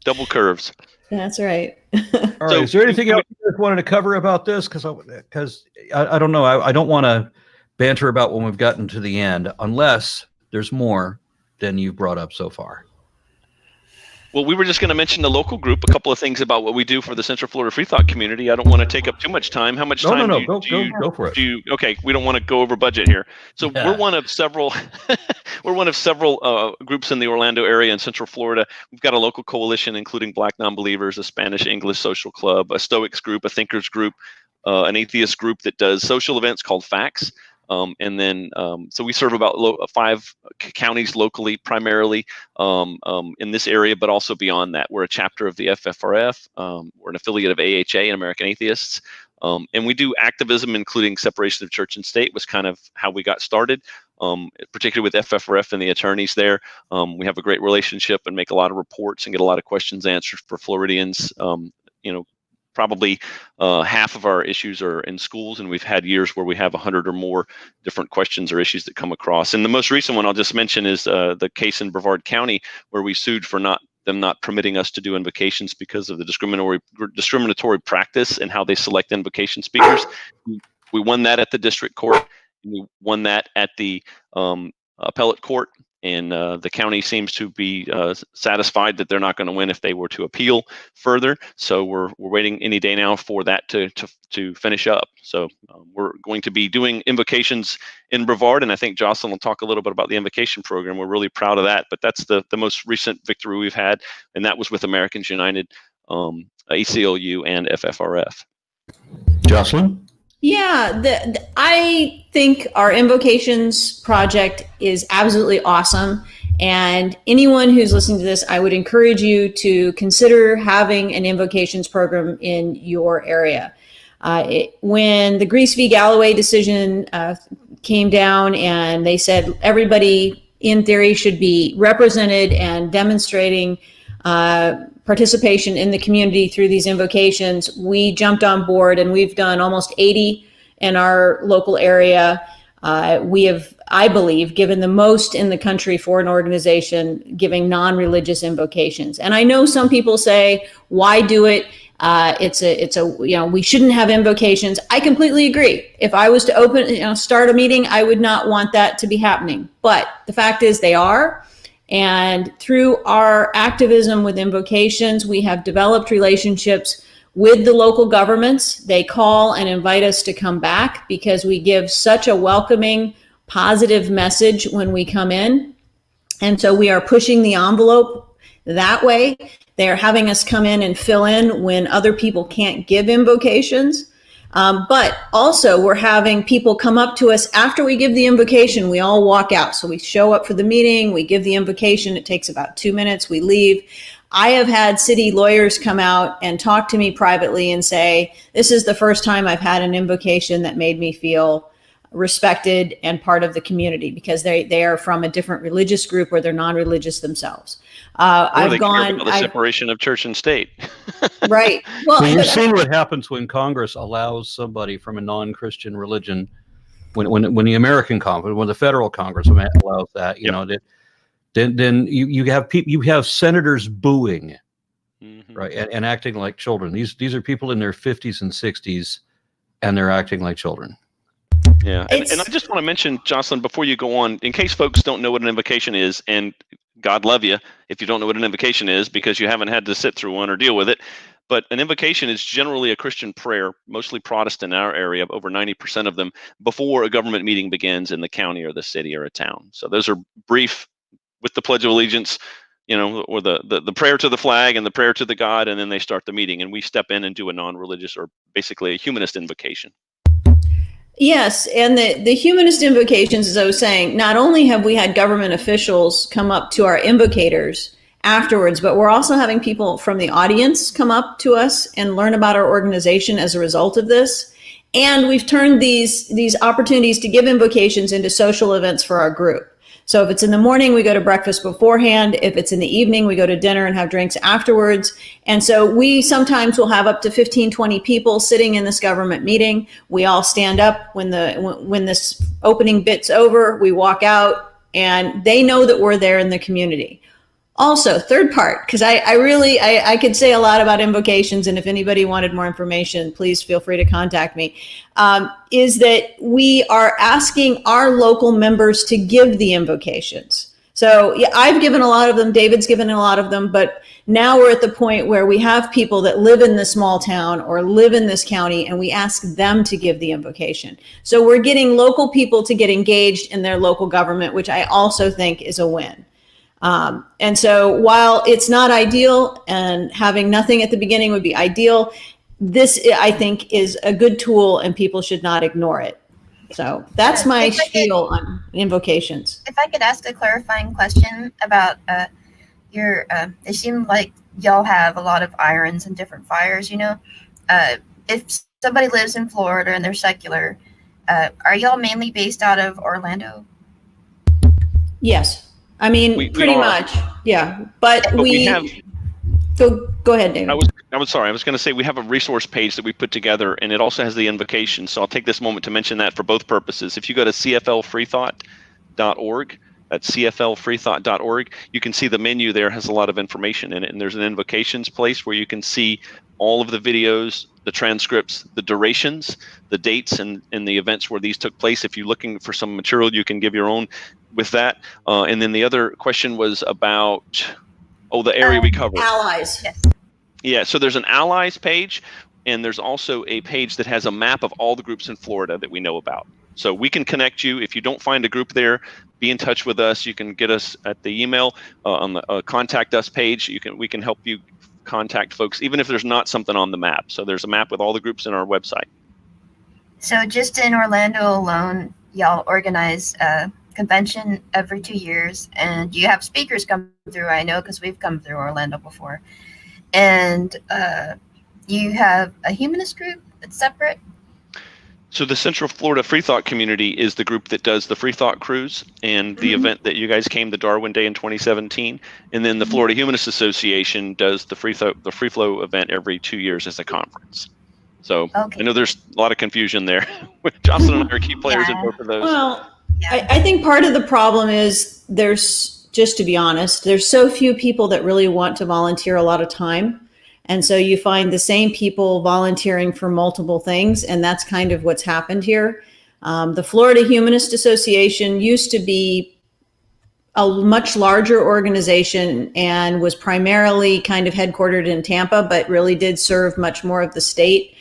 B: Double curves.
C: That's right.
A: All right. Is there anything else you guys wanted to cover about this? Because I don't know. I don't want to banter about when we've gotten to the end, unless there's more than you've brought up so far.
B: Well, we were just going to mention the local group, a couple of things about what we do for the Central Florida Freethought community. I don't want to take up too much time. How much time do you
A: go for it.
B: Okay, we don't want to go over budget here. So we're one of several groups in the Orlando area in Central Florida. We've got a local coalition, including Black Nonbelievers, a Spanish-English social club, a Stoics group, a Thinkers group, an atheist group that does social events called Facts. So we serve about 5 counties locally, primarily in this area, but also beyond that. We're a chapter of the FFRF. We're an affiliate of AHA and American Atheists. And we do activism, including separation of church and state, was kind of how we got started, particularly with FFRF and the attorneys there. We have a great relationship and make a lot of reports and get a lot of questions answered for Floridians. probably half of our issues are in schools, and we've had years where we have 100 or more different questions or issues that come across. And the most recent one I'll just mention is the case in Brevard County where we sued for them not permitting us to do invocations because of the discriminatory practice and how they select invocation speakers. We won that at the district court. We won that at the appellate court. And the county seems to be satisfied that they're not going to win if they were to appeal further. So we're waiting any day now for that to finish up. So we're going to be doing invocations in Brevard, and I think Jocelyn will talk a little bit about the invocation program. We're really proud of that. But that's the most recent victory we've had, and that was with Americans United, ACLU, and FFRF.
A: Jocelyn?
C: Yeah, I think our invocations project is absolutely awesome. And anyone who's listening to this, I would encourage you to consider having an invocations program in your area. When the Grease v. Galloway decision came down and they said everybody in theory should be represented and demonstrating participation in the community through these invocations, we jumped on board, and we've done almost 80 in our local area. We have, I believe, given the most in the country for an organization giving non-religious invocations. And I know some people say, why do it? We shouldn't have invocations. I completely agree. If I was to start a meeting, I would not want that to be happening. But the fact is they are. And through our activism with invocations, we have developed relationships with the local governments. They call and invite us to come back because we give such a welcoming, positive message when we come in. And so we are pushing the envelope that way. They are having us come in and fill in when other people can't give invocations. But also we're having people come up to us after we give the invocation. We all walk out. So we show up for the meeting, we give the invocation. It takes about 2 minutes. We leave. I have had city lawyers come out and talk to me privately and say, this is the first time I've had an invocation that made me feel respected and part of the community, because they are from a different religious group or they're non-religious themselves. I've gone
B: the separation of church and state.
C: Right. Well,
A: you've seen what happens when Congress allows somebody from a non-Christian religion, when the American Congress, when the federal Congress allows that, then you have senators booing, right, and acting like children. These are people in their 50s and 60s, and they're acting like children.
B: Yeah, and I just want to mention, Jocelyn, before you go on, in case folks don't know what an invocation is, and God love you if you don't know what an invocation is, because you haven't had to sit through one or deal with it. But an invocation is generally a Christian prayer, mostly Protestant in our area, over 90% of them, before a government meeting begins in the county or the city or a town. So those are brief with the Pledge of Allegiance, or the prayer to the flag and the prayer to the God, and then they start the meeting, and we step in and do a non-religious or basically a humanist invocation.
C: Yes, and the humanist invocations, as I was saying, not only have we had government officials come up to our invocators afterwards, but we're also having people from the audience come up to us and learn about our organization as a result of this. And we've turned these opportunities to give invocations into social events for our group. So if it's in the morning, we go to breakfast beforehand. If it's in the evening, we go to dinner and have drinks afterwards. And so we sometimes will have up to 15, 20 people sitting in this government meeting. We all stand up when this opening bit's over. We walk out, and they know that we're there in the community. Also, third part, because I could say a lot about invocations, and if anybody wanted more information, please feel free to contact me, is that we are asking our local members to give the invocations. So yeah, I've given a lot of them, David's given a lot of them, but now we're at the point where we have people that live in the small town or live in this county, and we ask them to give the invocation. So we're getting local people to get engaged in their local government, which I also think is a win. And so while it's not ideal, and having nothing at the beginning would be ideal, this, I think, is a good tool, and people should not ignore it. So that's my spiel on invocations.
D: If I could ask a clarifying question about it seemed like y'all have a lot of irons and different fires, if somebody lives in Florida and they're secular, are y'all mainly based out of Orlando?
C: Yes. I mean, pretty much, yeah. But we have. Go ahead, David.
B: I was going to say we have a resource page that we put together, and it also has the invocation. So I'll take this moment to mention that for both purposes. If you go to cflfreethought.org, that's cflfreethought.org, you can see the menu there has a lot of information in it. And there's an invocations place where you can see all of the videos, the transcripts, the durations, the dates, and the events where these took place. If you're looking for some material, you can give your own with that. And then the other question was about, the area we covered.
C: Allies.
D: Yes.
B: Yeah, so there's an allies page, and there's also a page that has a map of all the groups in Florida that we know about. So we can connect you. If you don't find a group there, be in touch with us. You can get us at the email on the contact us page. We can help you contact folks, even if there's not something on the map. So there's a map with all the groups in our website.
D: So just in Orlando alone, y'all organize a convention every 2 years, and you have speakers come through. I know because we've come through Orlando before. And you have a humanist group that's separate.
B: So the Central Florida Freethought community is the group that does the Freethought Cruise and the event that you guys came to Darwin Day in 2017. And then the Florida Humanist Association does the Free Flow event every 2 years as a conference. So I know there's a lot of confusion there. Jocelyn and I are key players in both of those.
C: Well, I think part of the problem is just to be honest, there's so few people that really want to volunteer a lot of time. And so you find the same people volunteering for multiple things. And that's kind of what's happened here. The Florida Humanist Association used to be a much larger organization and was primarily kind of headquartered in Tampa, but really did serve much more of the state.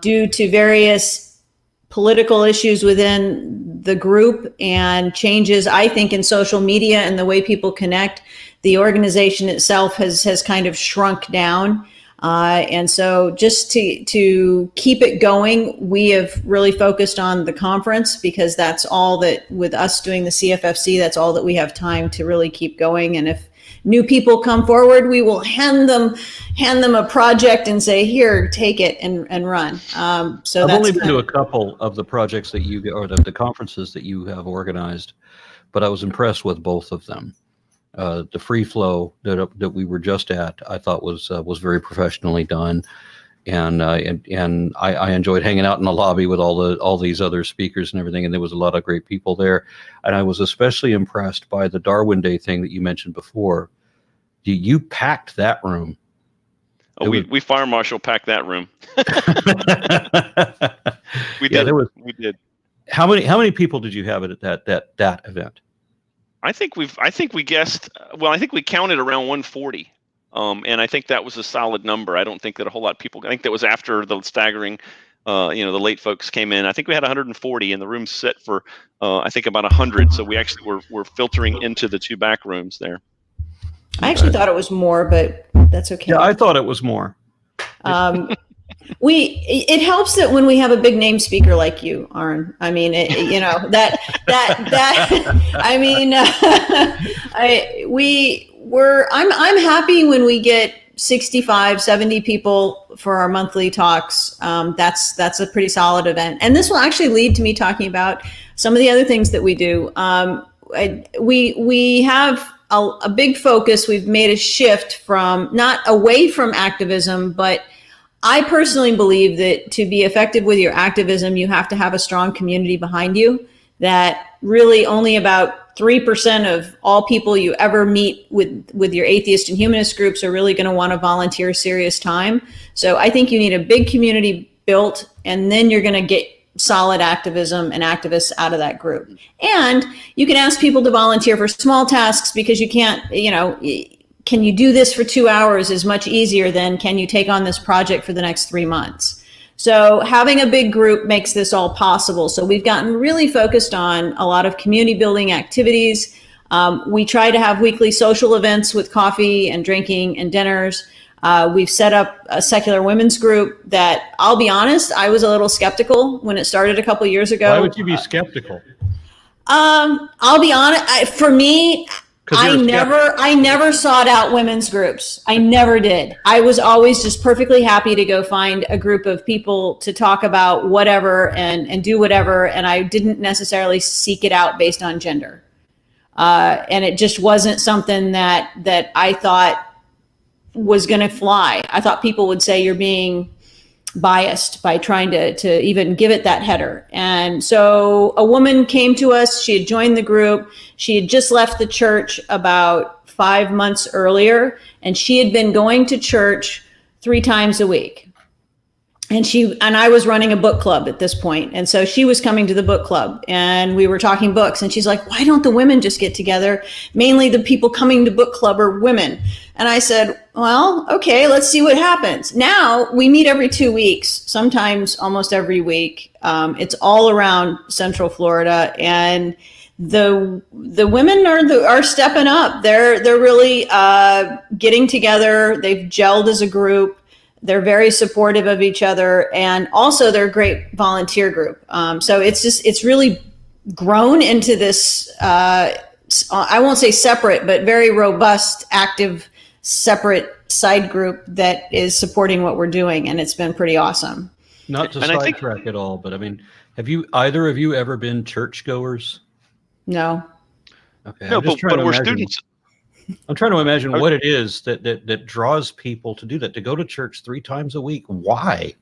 C: Due to various political issues within the group and changes, I think, in social media and the way people connect, the organization itself has kind of shrunk down. And so just to keep it going, we have really focused on the conference because that's all that, with us doing the CFFC, that's all that we have time to really keep going. And if new people come forward, we will hand them a project and say, here, take it and run. So
A: I've
C: that's
A: only been to a couple of the projects that the conferences that you have organized, but I was impressed with both of them. The free flow that we were just at, I thought was very professionally done, and I enjoyed hanging out in the lobby with all these other speakers and everything, and there was a lot of great people there, and I was especially impressed by the Darwin Day thing that you mentioned before. You packed that room.
B: Oh, we fire marshal packed that room. We did. We did.
A: How many people did you have at that event?
B: I think we guessed. Well, I think we counted around 140, and I think that was a solid number. I don't think that a whole lot of people. I think that was after the staggering, the late folks came in. I think we had 140, and the room's set for I think about 100. So we actually were filtering into the two back rooms there.
C: I actually thought it was more, but that's okay.
A: Yeah, I thought it was more.
C: It helps that when we have a big name speaker like you, Arn. I mean, I'm happy when we get 65, 70 people for our monthly talks. That's a pretty solid event. And this will actually lead to me talking about some of the other things that we do. We have a big focus. We've made a shift from not away from activism, but I personally believe that to be effective with your activism, you have to have a strong community behind you. That really only about 3% of all people you ever meet with your atheist and humanist groups are really going to want to volunteer serious time. So I think you need a big community built, and then you're going to get solid activism and activists out of that group. And you can ask people to volunteer for small tasks because you can't, can you do this for 2 hours is much easier than can you take on this project for the next 3 months. So having a big group makes this all possible. So we've gotten really focused on a lot of community building activities. We try to have weekly social events with coffee and drinking and dinners. We've set up a secular women's group that, I'll be honest, I was a little skeptical when it started a couple years ago.
A: Why would you be skeptical?
C: I'll be honest. For me, I never sought out women's groups. I never did. I was always just perfectly happy to go find a group of people to talk about whatever and do whatever. And I didn't necessarily seek it out based on gender. And it just wasn't something that I thought was going to fly. I thought people would say you're being biased by trying to even give it that header. And so a woman came to us. She had joined the group. She had just left the church about 5 months earlier, and she had been going to church 3 times a week. And I was running a book club at this point. And so she was coming to the book club and we were talking books, and she's like, why don't the women just get together? Mainly the people coming to book club are women. And I said, well, okay, let's see what happens. Now we meet every 2 weeks, sometimes almost every week. It's all around Central Florida, and the women are stepping up. They're really getting together. They've gelled as a group. They're very supportive of each other, and also they're a great volunteer group. So it's really grown into this, I won't say separate, but very robust, active, separate side group that is supporting what we're doing. And it's been pretty awesome.
A: Not to sidetrack at all, but I mean, have either of you ever been churchgoers?
C: No.
A: Okay.
B: No, but we're students.
A: I'm trying to imagine what it is that draws people to do that, to go to church 3 times a week. Why?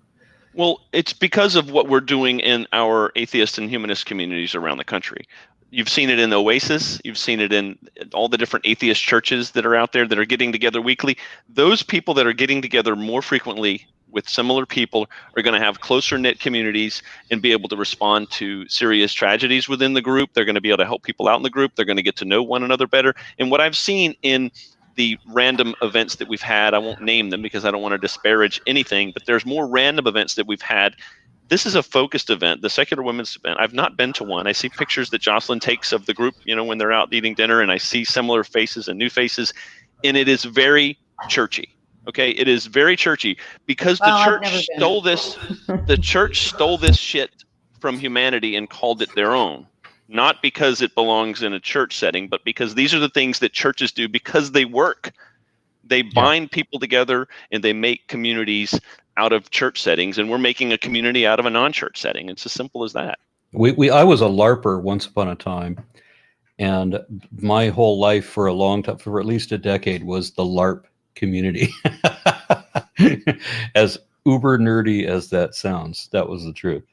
B: Well, it's because of what we're doing in our atheist and humanist communities around the country. You've seen it in the Oasis. You've seen it in all the different atheist churches that are out there that are getting together weekly. Those people that are getting together more frequently with similar people are going to have closer knit communities and be able to respond to serious tragedies within the group. They're going to be able to help people out in the group. They're going to get to know one another better. And what I've seen in the random events that we've had, I won't name them because I don't want to disparage anything, but there's more random events that we've had. This is a focused event, the Secular Women's event. I've not been to one. I see pictures that Jocelyn takes of the group, when they're out eating dinner, and I see similar faces and new faces, and it is very churchy. Okay, it is very churchy because the church stole this. The church stole this shit from humanity and called it their own. Not because it belongs in a church setting, but because these are the things that churches do because they work. They bind people together and they make communities out of church settings, and we're making a community out of a non-church setting. It's as simple as that.
A: I was a LARPer once upon a time, and my whole life for a long time, for at least a decade, was the LARP community. As uber nerdy as that sounds, that was the truth.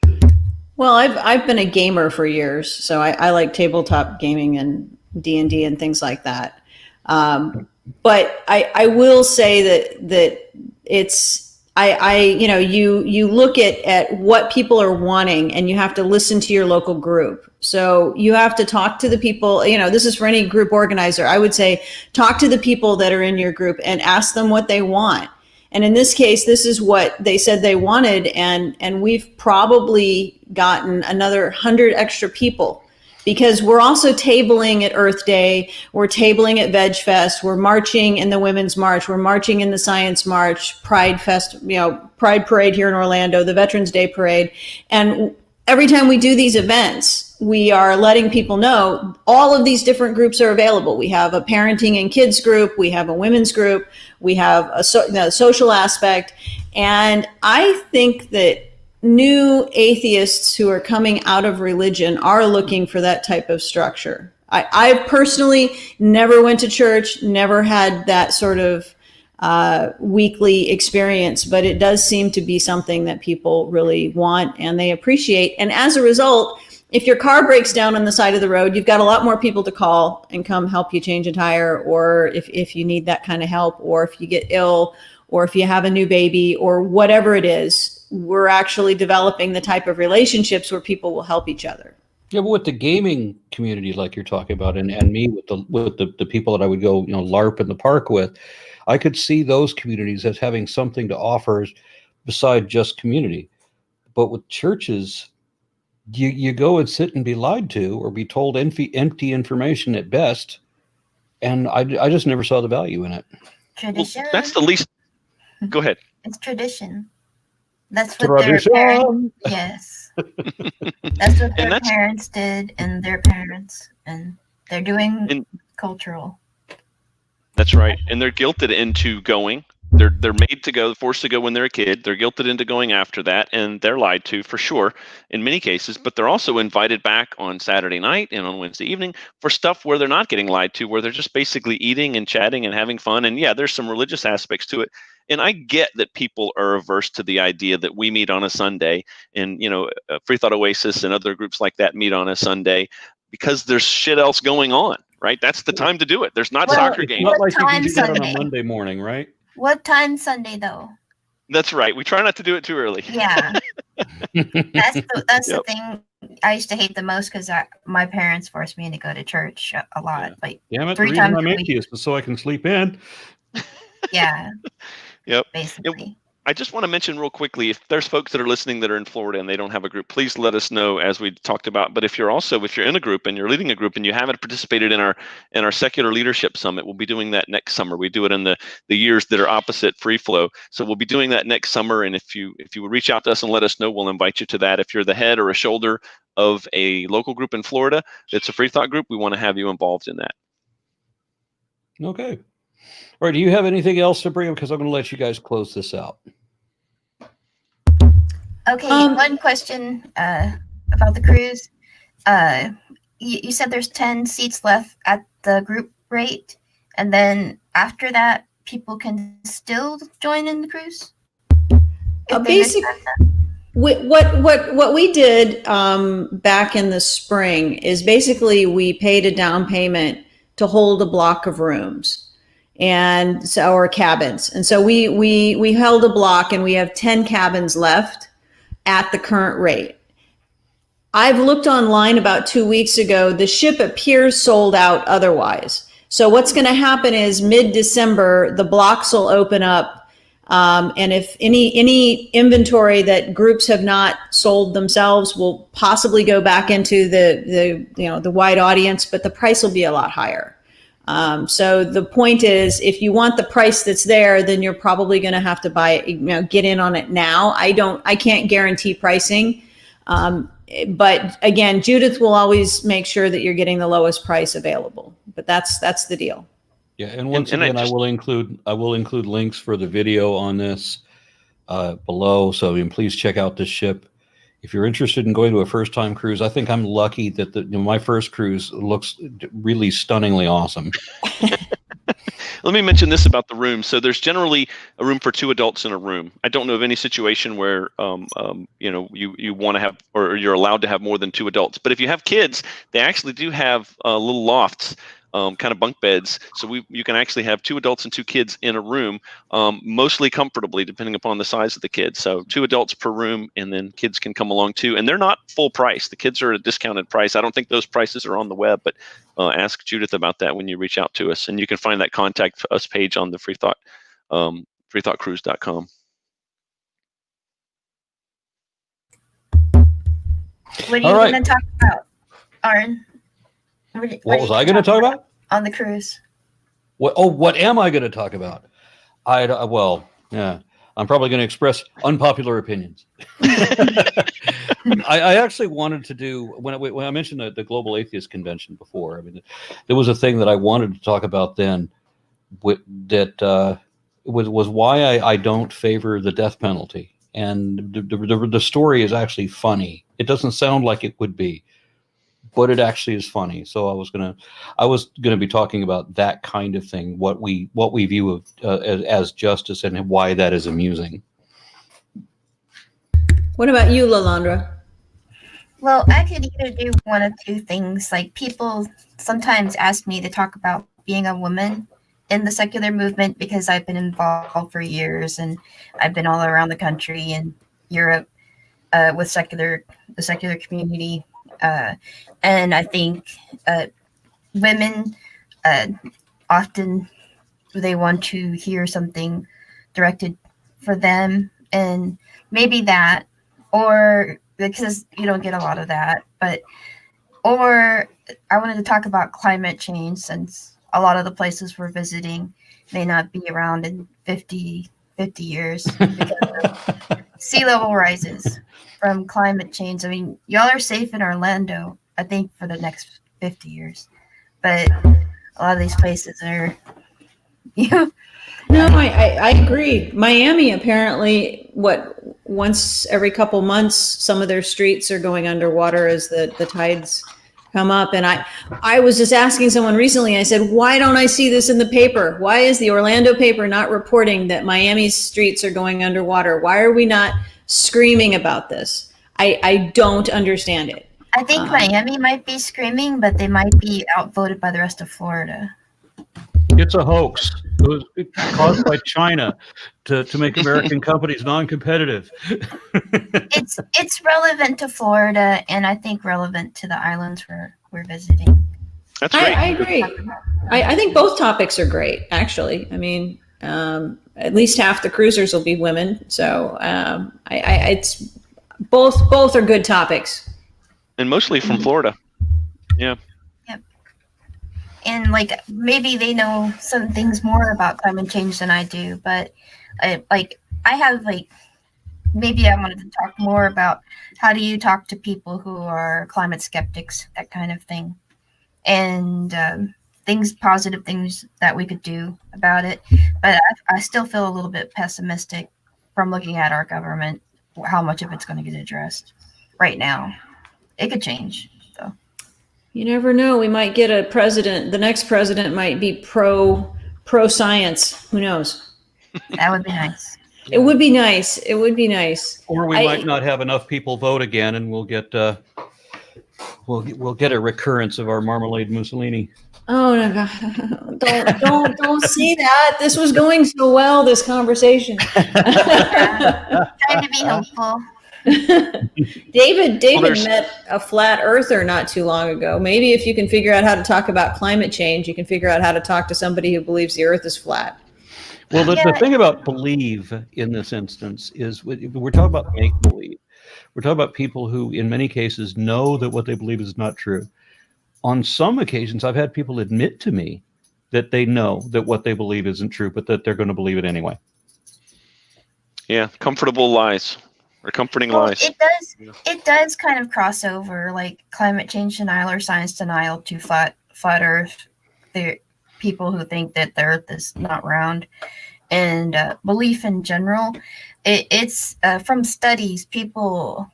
C: Well, I've been a gamer for years, so I like tabletop gaming and D&D and things like that. But I will say that it's you look at what people are wanting, and you have to listen to your local group. So you have to talk to the people, this is for any group organizer. I would say, talk to the people that are in your group and ask them what they want. And in this case, this is what they said they wanted. And we've probably gotten another 100 extra people, because we're also tabling at Earth Day. We're tabling at Veg Fest. We're marching in the Women's March. We're marching in the Science March, Pride Fest, Pride Parade here in Orlando, the Veterans Day Parade. And every time we do these events, we are letting people know all of these different groups are available. We have a parenting and kids group. We have a women's group. We have a social aspect. And I think that new atheists who are coming out of religion are looking for that type of structure. I personally never went to church, never had that sort of weekly experience, but it does seem to be something that people really want and they appreciate. And as a result, if your car breaks down on the side of the road, you've got a lot more people to call and come help you change a tire, or if you need that kind of help, or if you get ill, or if you have a new baby, or whatever it is. We're actually developing the type of relationships where people will help each other.
A: Yeah, but with the gaming community, like you're talking about, and me with the people that I would go, LARP in the park with, I could see those communities as having something to offer beside just community. But with churches, you go and sit and be lied to or be told empty information at best, and I just never saw the value in it.
D: Tradition.
B: Well, that's the least. Go ahead.
D: It's tradition. That's what their parents. Yes. That's what their parents did, and their parents, and they're doing cultural.
B: That's right, and they're guilted into going they're made to go, forced to go when they're a kid. They're guilted into going after that, and they're lied to for sure in many cases. But they're also invited back on Saturday night and on Wednesday evening for stuff where they're not getting lied to, where they're just basically eating and chatting and having fun. And yeah, there's some religious aspects to it. And I get that people are averse to the idea that we meet on a Sunday, and Freethought Oasis and other groups like that meet on a Sunday because there's shit else going on, right? That's the time to do it. There's not soccer games.
A: Not like you can do that on a
D: Sunday?
A: Monday morning, right?
D: What time Sunday though?
B: That's right. We try not to do it too early.
D: Yeah, that's the thing I used to hate the most, because my parents forced me to go to church a lot,
A: Yeah.
D: like
A: Damn it! The
D: 3
A: reason
D: times
A: I'm
D: a week.
A: atheist is so I can sleep in.
D: Yeah.
B: Yep.
D: Basically.
B: I just want to mention real quickly, if there's folks that are listening that are in Florida and they don't have a group, please let us know, as we talked about. But if you're in a group and you're leading a group and you haven't participated in our secular leadership summit, we'll be doing that next summer. We do it in the years that are opposite Free Flow. So we'll be doing that next summer. And if you would reach out to us and let us know, we'll invite you to that. If you're the head or a shoulder of a local group in Florida that's a Free Thought group, we want to have you involved in that.
A: Okay. All right. Do you have anything else to bring up? Because I'm going to let you guys close this out.
D: Okay, one question about the cruise. You said there's 10 seats left at the group rate, and then after that, people can still join in the cruise?
C: What we did back in the spring is basically we paid a down payment to hold a block of rooms, and so, or cabins, and so we held a block, and we have 10 cabins left at the current rate. I've looked online about 2 weeks ago. The ship appears sold out otherwise. So what's going to happen is mid-December, the blocks will open up. And if any inventory that groups have not sold themselves will possibly go back into the wide audience, but the price will be a lot higher. So the point is, if you want the price that's there, then you're probably going to have to buy it, get in on it now. I can't guarantee pricing. But again, Judith will always make sure that you're getting the lowest price available, but that's the deal.
A: Yeah. And once again, I will include links for the video on this below. So please check out this ship. If you're interested in going to a first-time cruise, I think I'm lucky that my first cruise looks really stunningly awesome.
B: Let me mention this about the room. So there's generally a room for 2 adults in a room. I don't know of any situation where you want to have, or you're allowed to have more than 2 adults. But if you have kids, they actually do have little lofts, kind of bunk beds. So you can actually have 2 adults and 2 kids in a room, mostly comfortably, depending upon the size of the kids. So 2 adults per room, and then kids can come along too. And they're not full price. The kids are at a discounted price. I don't think those prices are on the web, but ask Judith about that when you reach out to us. And you can find that contact us page on the Freethought, freethoughtcruise.com.
D: What are you going to talk about, Aaron?
A: What was I going to talk about?
D: On the cruise.
A: What am I going to talk about? I'm probably going to express unpopular opinions. I actually wanted to do, when I mentioned the Global Atheist Convention before, I mean, there was a thing that I wanted to talk about then that was why I don't favor the death penalty. And the story is actually funny. It doesn't sound like it would be, but it actually is funny. So I was gonna be talking about that kind of thing, what we view as justice, and why that is amusing.
C: What about you, Lilandra?
D: Well, I could either do one of 2 things. Like, people sometimes ask me to talk about being a woman in the secular movement, because I've been involved for years, and I've been all around the country and Europe with the secular community. And I think women often they want to hear something directed for them, and maybe that, or because you don't get a lot of that, or I wanted to talk about climate change, since a lot of the places we're visiting may not be around in 50 years because of sea level rises from climate change. I mean, y'all are safe in Orlando, I think, for the next 50 years. But a lot of these places Yeah.
C: No, I agree. Miami, apparently, once every couple months, some of their streets are going underwater as the tides come up. And I was just asking someone recently, I said, why don't I see this in the paper? Why is the Orlando paper not reporting that Miami's streets are going underwater? Why are we not screaming about this? I don't understand it.
D: I think Miami might be screaming, but they might be outvoted by the rest of Florida.
A: It's a hoax. It was caused by China to make American companies non-competitive.
D: It's relevant to Florida, and I think relevant to the islands we're visiting.
B: That's great.
C: I agree. I think both topics are great, actually. I mean, at least half the cruisers will be women, so it's both are good topics.
B: And mostly from Florida. Yeah.
D: And like maybe they know some things more about climate change than I do, but maybe I wanted to talk more about how do you talk to people who are climate skeptics, that kind of thing, and positive things that we could do about it. But I still feel a little bit pessimistic from looking at our government, how much of it's going to get addressed right now. It could change.
C: You never know. We might get a president. The next president might be pro science. Who knows?
D: That would be nice.
C: It would be nice. It would be nice.
A: Or we might not have enough people vote again, and we'll get we'll get a recurrence of our Marmalade Mussolini.
C: Oh no, God! Don't say that. This was going so well. This conversation.
D: Trying to be helpful.
C: David met a flat earther not too long ago. Maybe if you can figure out how to talk about climate change, you can figure out how to talk to somebody who believes the earth is flat.
A: Well, the thing about believe in this instance is we're talking about make believe. We're talking about people who, in many cases, know that what they believe is not true. On some occasions, I've had people admit to me that they know that what they believe isn't true, but that they're going to believe it anyway.
B: Yeah, comfortable lies. Or comforting lies.
D: It does kind of cross over, like climate change denial or science denial to flat Earth. The people who think that the Earth is not round, and belief in general. It's from studies. People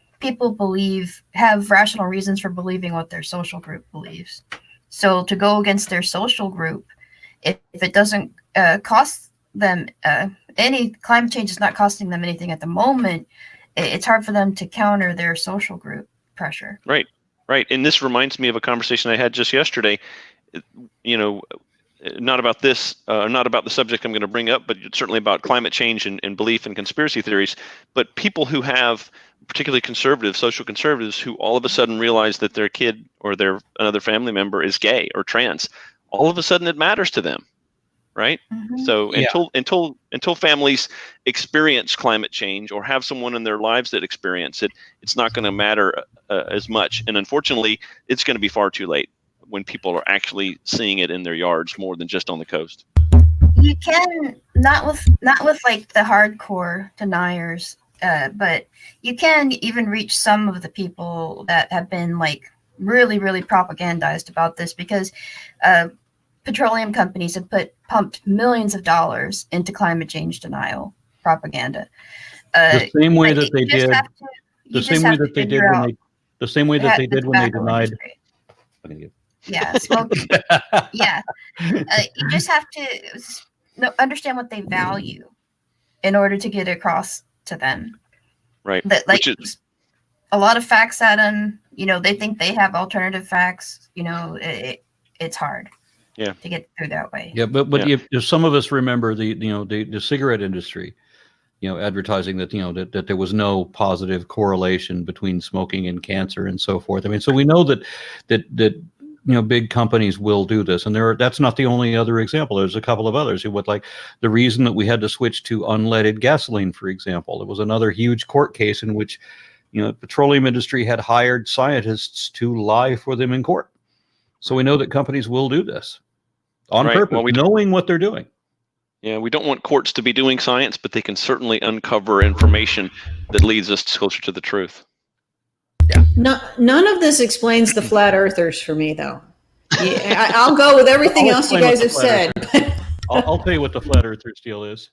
D: have rational reasons for believing what their social group believes. So to go against their social group, if it doesn't cost them any, climate change is not costing them anything at the moment. It's hard for them to counter their social group pressure. Right.
B: And this reminds me of a conversation I had just yesterday, not about this, not about the subject I'm going to bring up, but certainly about climate change and belief in conspiracy theories. But people who have, particularly social conservatives, who all of a sudden realize that their kid or another family member is gay or trans, all of a sudden it matters to them. Right. Mm-hmm. So until families experience climate change or have someone in their lives that experience it, it's not going to matter as much. And unfortunately, it's going to be far too late when people are actually seeing it in their yards more than just on the coast.
D: You can not with like the hardcore deniers, but you can even reach some of the people that have been like really, really propagandized about this, because petroleum companies have pumped millions of dollars into climate change denial propaganda.
A: The same way that they did. The same way that they did when they denied.
D: Yeah, smoking. Yeah, you just have to understand what they value in order to get across to them.
B: Right.
D: That like a lot of facts at them. They think they have alternative facts. It's hard.
B: Yeah.
D: To get through that way.
A: Yeah, but if some of us remember the cigarette industry, advertising that that there was no positive correlation between smoking and cancer and so forth. I mean, so we know that big companies will do this, and that's not the only other example. There's a couple of others who would, like the reason that we had to switch to unleaded gasoline, for example. It was another huge court case in which the petroleum industry had hired scientists to lie for them in court. So we know that companies will do this on purpose, knowing what they're doing.
B: Yeah, we don't want courts to be doing science, but they can certainly uncover information that leads us closer to the truth.
A: Yeah.
C: None of this explains the flat earthers for me, though. I'll go with everything else you guys have said.
A: I'll tell you what the flat earthers deal is.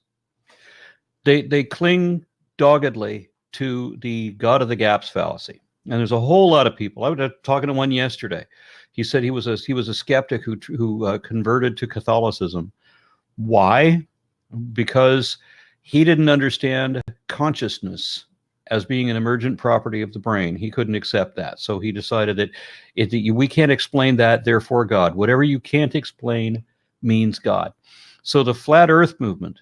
A: They cling doggedly to the God of the gaps fallacy. And there's a whole lot of people. I was talking to one yesterday. He said he was a skeptic who converted to Catholicism. Why? Because he didn't understand consciousness as being an emergent property of the brain. He couldn't accept that. So he decided that we can't explain that, therefore God. Whatever you can't explain means God. So the flat earth movement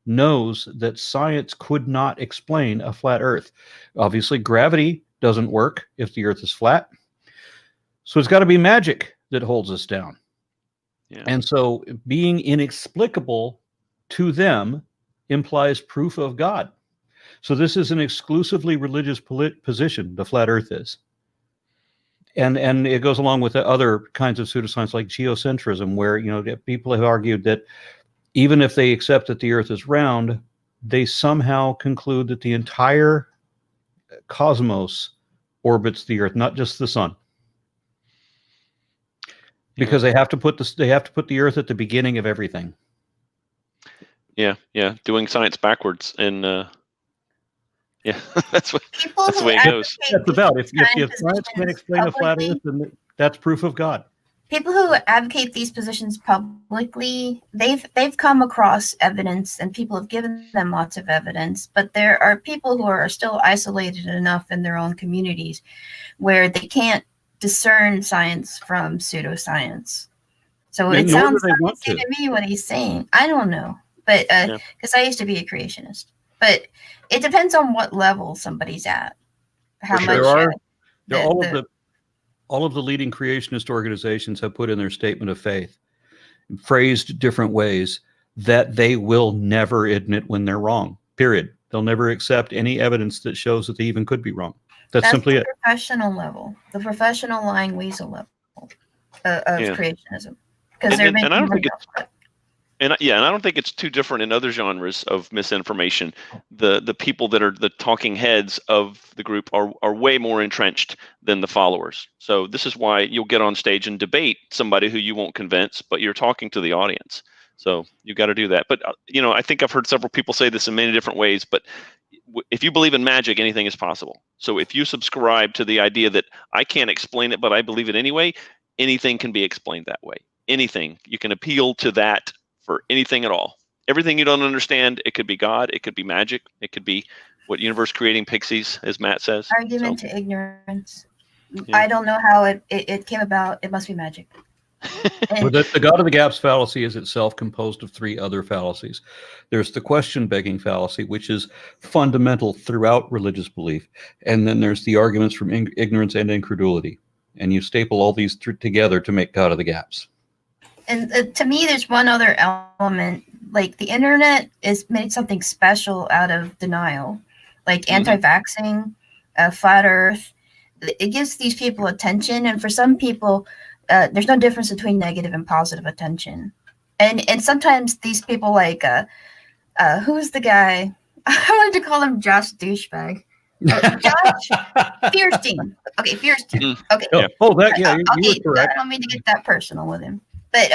A: knows that science could not explain a flat earth. Obviously, gravity doesn't work if the earth is flat. So it's got to be magic that holds us down.
B: Yeah.
A: And so being inexplicable to them implies proof of God. So this is an exclusively religious position, the flat earth is. And it goes along with the other kinds of pseudoscience like geocentrism, where people have argued that even if they accept that the earth is round, they somehow conclude that the entire cosmos orbits the earth, not just the sun. Because they have to put the earth at the beginning of everything.
B: Yeah, doing science backwards, and that's the way it goes.
A: That's about if science can explain a flat earth, then that's proof of God.
D: People who advocate these positions publicly, they've come across evidence, and people have given them lots of evidence. But there are people who are still isolated enough in their own communities where they can't discern science from pseudoscience. So it sounds sciencey to me what he's saying. I don't know, but because I used to be a creationist. But it depends on what level somebody's at. How much
A: all of the leading creationist organizations have put in their statement of faith, phrased different ways, that they will never admit when they're wrong. Period. They'll never accept any evidence that shows that they even could be wrong. That's simply
D: the
A: it.
D: Professional level, the professional lying weasel level of creationism, because they're making money off of it.
B: And I don't think it's too different in other genres of misinformation. The people that are the talking heads of the group are way more entrenched than the followers. So this is why you'll get on stage and debate somebody who you won't convince, but you're talking to the audience. So you got to do that. But I think I've heard several people say this in many different ways. But if you believe in magic, anything is possible. So if you subscribe to the idea that I can't explain it, but I believe it anyway, anything can be explained that way. Anything. You can appeal to that for anything at all. Everything you don't understand, it could be God, it could be magic, it could be what universe creating pixies, as Matt says.
D: Argument to ignorance. Yeah. I don't know how it came about. It must be magic.
A: Well, the God of the gaps fallacy is itself composed of three other fallacies. There's the question begging fallacy, which is fundamental throughout religious belief. And then there's the arguments from ignorance and incredulity. And you staple all these together to make God of the gaps.
D: And to me, there's one other element. Like the internet is made something special out of denial, like anti-vaxxing, flat earth. It gives these people attention. And for some people, there's no difference between negative and positive attention. And sometimes these people like, who's the guy? I wanted to call him Josh Douchebag. Josh Fierstein. Okay, Fierstein. Okay.
A: You were correct.
D: I don't mean to get that personal with him. But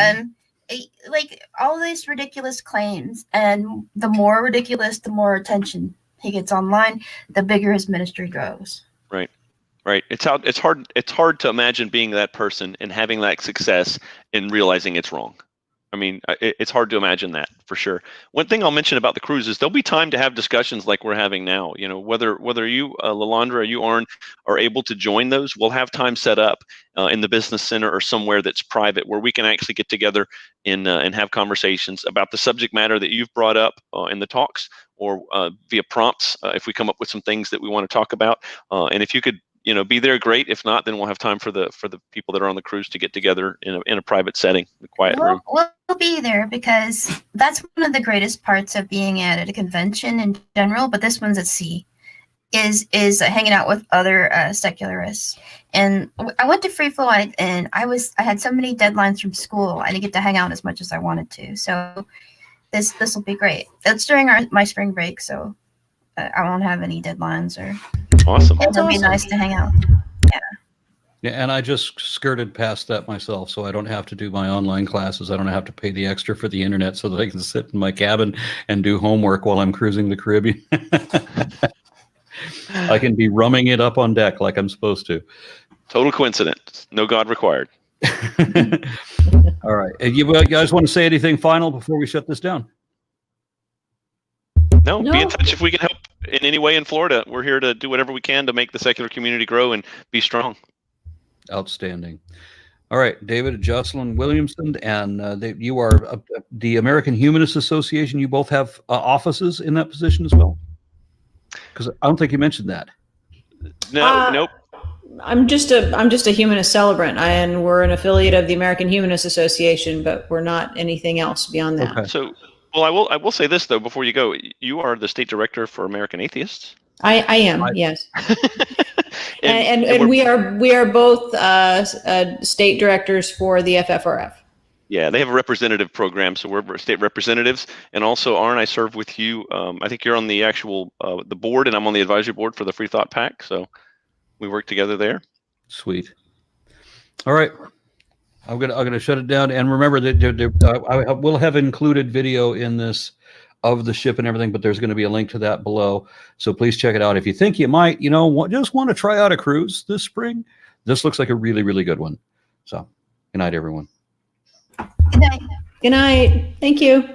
D: like all these ridiculous claims, and the more ridiculous, the more attention he gets online, the bigger his ministry grows.
B: Right. It's hard to imagine being that person and having that success and realizing it's wrong. I mean, it's hard to imagine that for sure. One thing I'll mention about the cruise is there'll be time to have discussions like we're having now. Whether you, Lilandra, or you, Arn, are able to join those, we'll have time set up in the business center or somewhere that's private where we can actually get together and have conversations about the subject matter that you've brought up in the talks, or via prompts if we come up with some things that we want to talk about. And if you could be there, great. If not, then we'll have time for the people that are on the cruise to get together in a private setting, a quiet room.
D: We'll be there because that's one of the greatest parts of being at a convention in general, but this one's at sea, is hanging out with other secularists. And I went to Freethought, and I had so many deadlines from school. I didn't get to hang out as much as I wanted to. So this will be great. It's during my spring break, so I won't have any deadlines or.
B: Awesome.
D: It'll be nice to hang out. Yeah.
A: Yeah, and I just skirted past that myself, so I don't have to do my online classes. I don't have to pay the extra for the internet so that I can sit in my cabin and do homework while I'm cruising the Caribbean. I can be rumming it up on deck like I'm supposed to.
B: Total coincidence. No God required.
A: All right. You guys want to say anything final before we shut this down?
B: No,
C: No.
B: be in touch if we can help in any way in Florida. We're here to do whatever we can to make the secular community grow and be strong.
A: Outstanding. All right, David and Jocelyn Williamson, and you are the American Humanist Association. You both have offices in that position as well? Because I don't think you mentioned that.
B: No, nope.
C: I'm just a humanist celebrant, and we're an affiliate of the American Humanist Association, but we're not anything else beyond that.
A: Okay.
B: So, well, I will say this though before you go. You are the state director for American Atheists.
C: I am, yes.
B: and
C: and we are both state directors for the FFRF.
B: Yeah, they have a representative program, so we're state representatives. And also, R and I serve with you. I think you're on the actual the board, and I'm on the advisory board for the Freethought Pack. So we work together there.
A: Sweet. All right, I'm gonna shut it down. And remember that I will have included video in this of the ship and everything, but there's going to be a link to that below. So please check it out if you think you might, just want to try out a cruise this spring. This looks like a really, really good one. So, good night, everyone.
D: Good night.
C: Good night. Thank you.